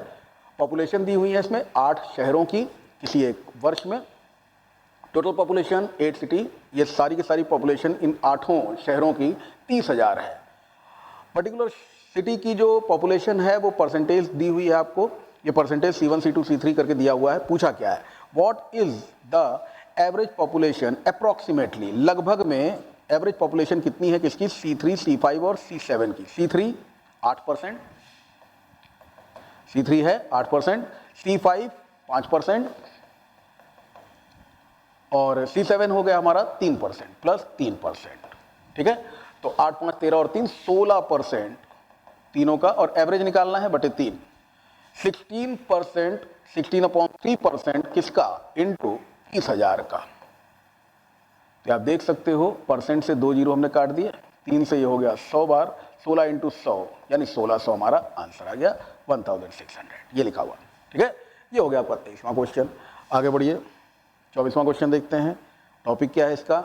पॉपुलेशन दी हुई है इसमें 8 शहरों की किसी एक वर्ष में, टोटल पॉपुलेशन 8 सिटी, ये सारी की सारी पॉपुलेशन इन 8 शहरों की 30,000 है। पर्टिकुलर सिटी की जो पॉपुलेशन है वो परसेंटेज दी हुई है आपको, ये परसेंटेज C1 C2 C3 करके दिया हुआ है। पूछा क्या है? What is the average population approximately, लगभग में एवरेज पॉपुलेशन कितनी है किसकी? C3 C5 और C7 की। C3 8%, C3 है 8%, C5 5%, और C7 हो गया हमारा 3% प्लस 3%। ठीक है, तो 8 5 13 और 3 16% तीनों का, और एवरेज निकालना है बटे 3। 16%, 16/3% किसका? इनटू 30,000 का। तो आप देख सकते हो परसेंट से 2 जीरो हमने काट दिए, 3 से ये हो गया 100 बार, 16 इंटू 100 यानी 1600 हमारा आंसर आ गया, 1600 ये लिखा हुआ। ठीक है, ये हो गया आपका 23वां क्वेश्चन। आगे बढ़िए 24वां क्वेश्चन देखते हैं। टॉपिक क्या है इसका?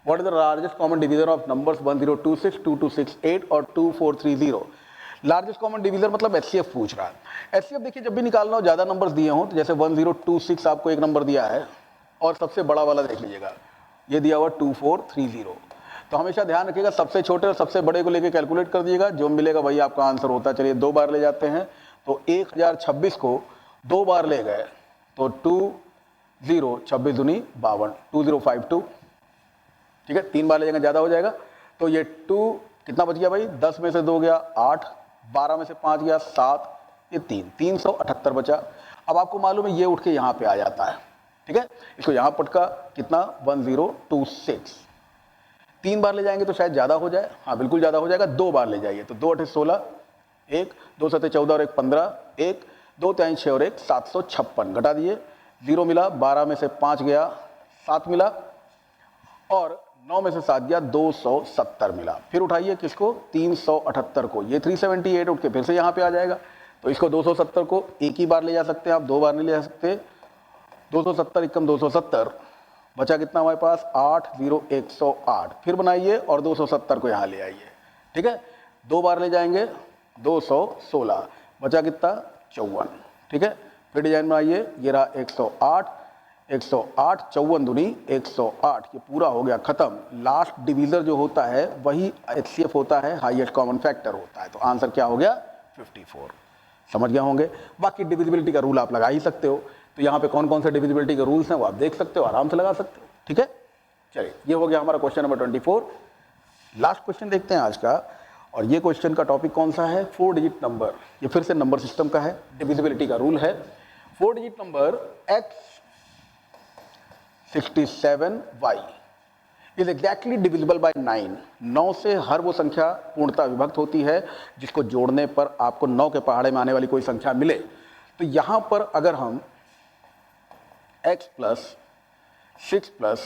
What is the largest common divisor of numbers 1026, 2268 और 2430? लार्जेस्ट कॉमन डिवीजर मतलब एचसीएफ पूछ रहा है। एचसीएफ देखिए जब भी निकालना हो, ज़्यादा नंबर्स दिए हों, तो जैसे 1026 आपको एक नंबर दिया है, और सबसे बड़ा वाला देख लीजिएगा, ये दिया हुआ 2430, तो हमेशा ध्यान रखिएगा सबसे छोटे और सबसे बड़े को लेके कैलकुलेट कर दिएगा, जो मिलेगा वही आपका आंसर होता है। चलिए 2 बार ले जाते हैं, तो 1026 को 2 बार ले गए तो 20, 26 दूनी 52, 2052। ठीक है, 3 बार ले जाएंगे ज़्यादा हो जाएगा, तो ये 2 कितना बच गया भाई? 10 में से 2 गया 8, 12 में से 5 गया 7, ये 3, 378 बचा। अब आपको मालूम है ये उठ के यहाँ पे आ जाता है। ठीक है, इसको यहाँ पटका कितना? 1026। 3 बार ले जाएंगे तो शायद ज़्यादा हो जाए, हाँ बिल्कुल ज़्यादा हो जाएगा। 2 बार ले जाइए तो 2 8 16, 1 2 7 14 और 1 15, 1 2 3 6 और 1 756 घटा दिए, 0 मिला। 12 में से 5 गया 7 मिला, और 9 में से 7 गया 270 मिला। फिर उठाइए किसको? 378 को, ये 378 उठ के फिर से यहाँ पे आ जाएगा, तो इसको 270 को एक ही बार ले जा सकते हैं आप, 2 बार नहीं ले जा सकते। 270 एकम 270, बचा कितना हमारे पास? 8 0 108। फिर बनाइए और 270 को यहाँ ले आइए। ठीक है, 2 बार ले जाएंगे 216, बचा कितना? 54। ठीक है, फिर डिजाइन बनाइए, ये रहा 108, 108 54 दूनी 108, ये पूरा हो गया खत्म। लास्ट डिवीजर जो होता है वही एचसीएफ होता है, हाईएस्ट कॉमन फैक्टर होता है। तो आंसर क्या हो गया? 54। समझ गए होंगे। बाकी डिविजिबिलिटी का रूल आप लगा ही सकते हो, तो यहाँ पे कौन कौन से डिविजिबिलिटी के रूल्स हैं वो आप देख सकते हो, आराम से लगा सकते हो। ठीक है, चलिए ये हो गया हमारा क्वेश्चन नंबर 24। लास्ट क्वेश्चन देखते हैं आज का, और ये क्वेश्चन का टॉपिक कौन सा है? 4 डिजिट नंबर। ये फिर से नंबर सिस्टम का है, डिविजिबिलिटी का रूल है। 4 digit number x67y, is exactly divisible by 9। 9 से हर वो संख्या पूर्णतः विभक्त होती है जिसको जोड़ने पर आपको 9 के पहाड़े में आने वाली कोई संख्या मिले। तो यहां पर अगर हम x plus 6 plus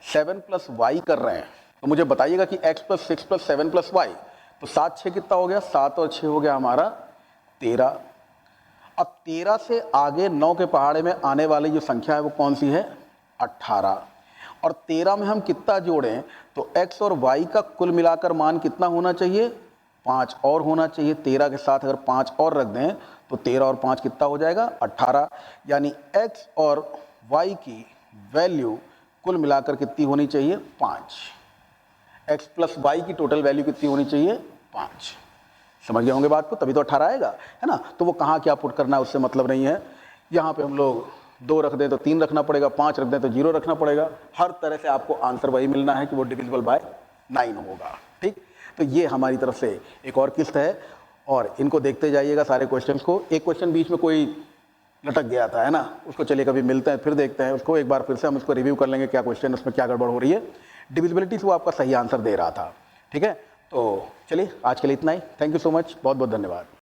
7 plus Y कर रहे हैं तो मुझे बताइएगा कि x plus 6 plus 7 plus Y, तो 7 6 कितना हो गया, 7 और 6 हो गया हमारा 13। अब 13 से आगे 9 के पहाड़े में आने वाली जो संख्या है वो कौन सी है, 18। और 13 में हम कितना जोड़ें तो x और y का कुल मिलाकर मान कितना होना चाहिए, 5 और होना चाहिए। 13 के साथ अगर 5 और रख दें तो 13 और 5 कितना हो जाएगा, 18। यानी x और y की वैल्यू कुल मिलाकर कितनी होनी चाहिए, 5। x प्लस वाई की टोटल वैल्यू कितनी होनी चाहिए, 5। समझ गए होंगे बात को, तभी तो 18 आएगा, है ना। तो वो कहाँ क्या पुट करना है उससे मतलब नहीं है। यहाँ पे हम लोग 2 रख दें तो 3 रखना पड़ेगा, 5 रख दें तो 0 रखना पड़ेगा। हर तरह से आपको आंसर वही मिलना है कि वो डिविजिबल बाय 9 होगा। ठीक, तो ये हमारी तरफ से एक और किस्त है और इनको देखते जाइएगा सारे क्वेश्चंस को। एक क्वेश्चन बीच में कोई लटक गया था, है ना, उसको चलिए कभी मिलते हैं फिर देखते हैं उसको, एक बार फिर से हम उसको रिव्यू कर लेंगे क्या क्वेश्चन उसमें क्या गड़बड़ हो रही है। डिविजिबिलिटी से वो आपका सही आंसर दे रहा था। ठीक है, तो चलिए आज के लिए इतना ही। थैंक यू सो मच, बहुत बहुत धन्यवाद।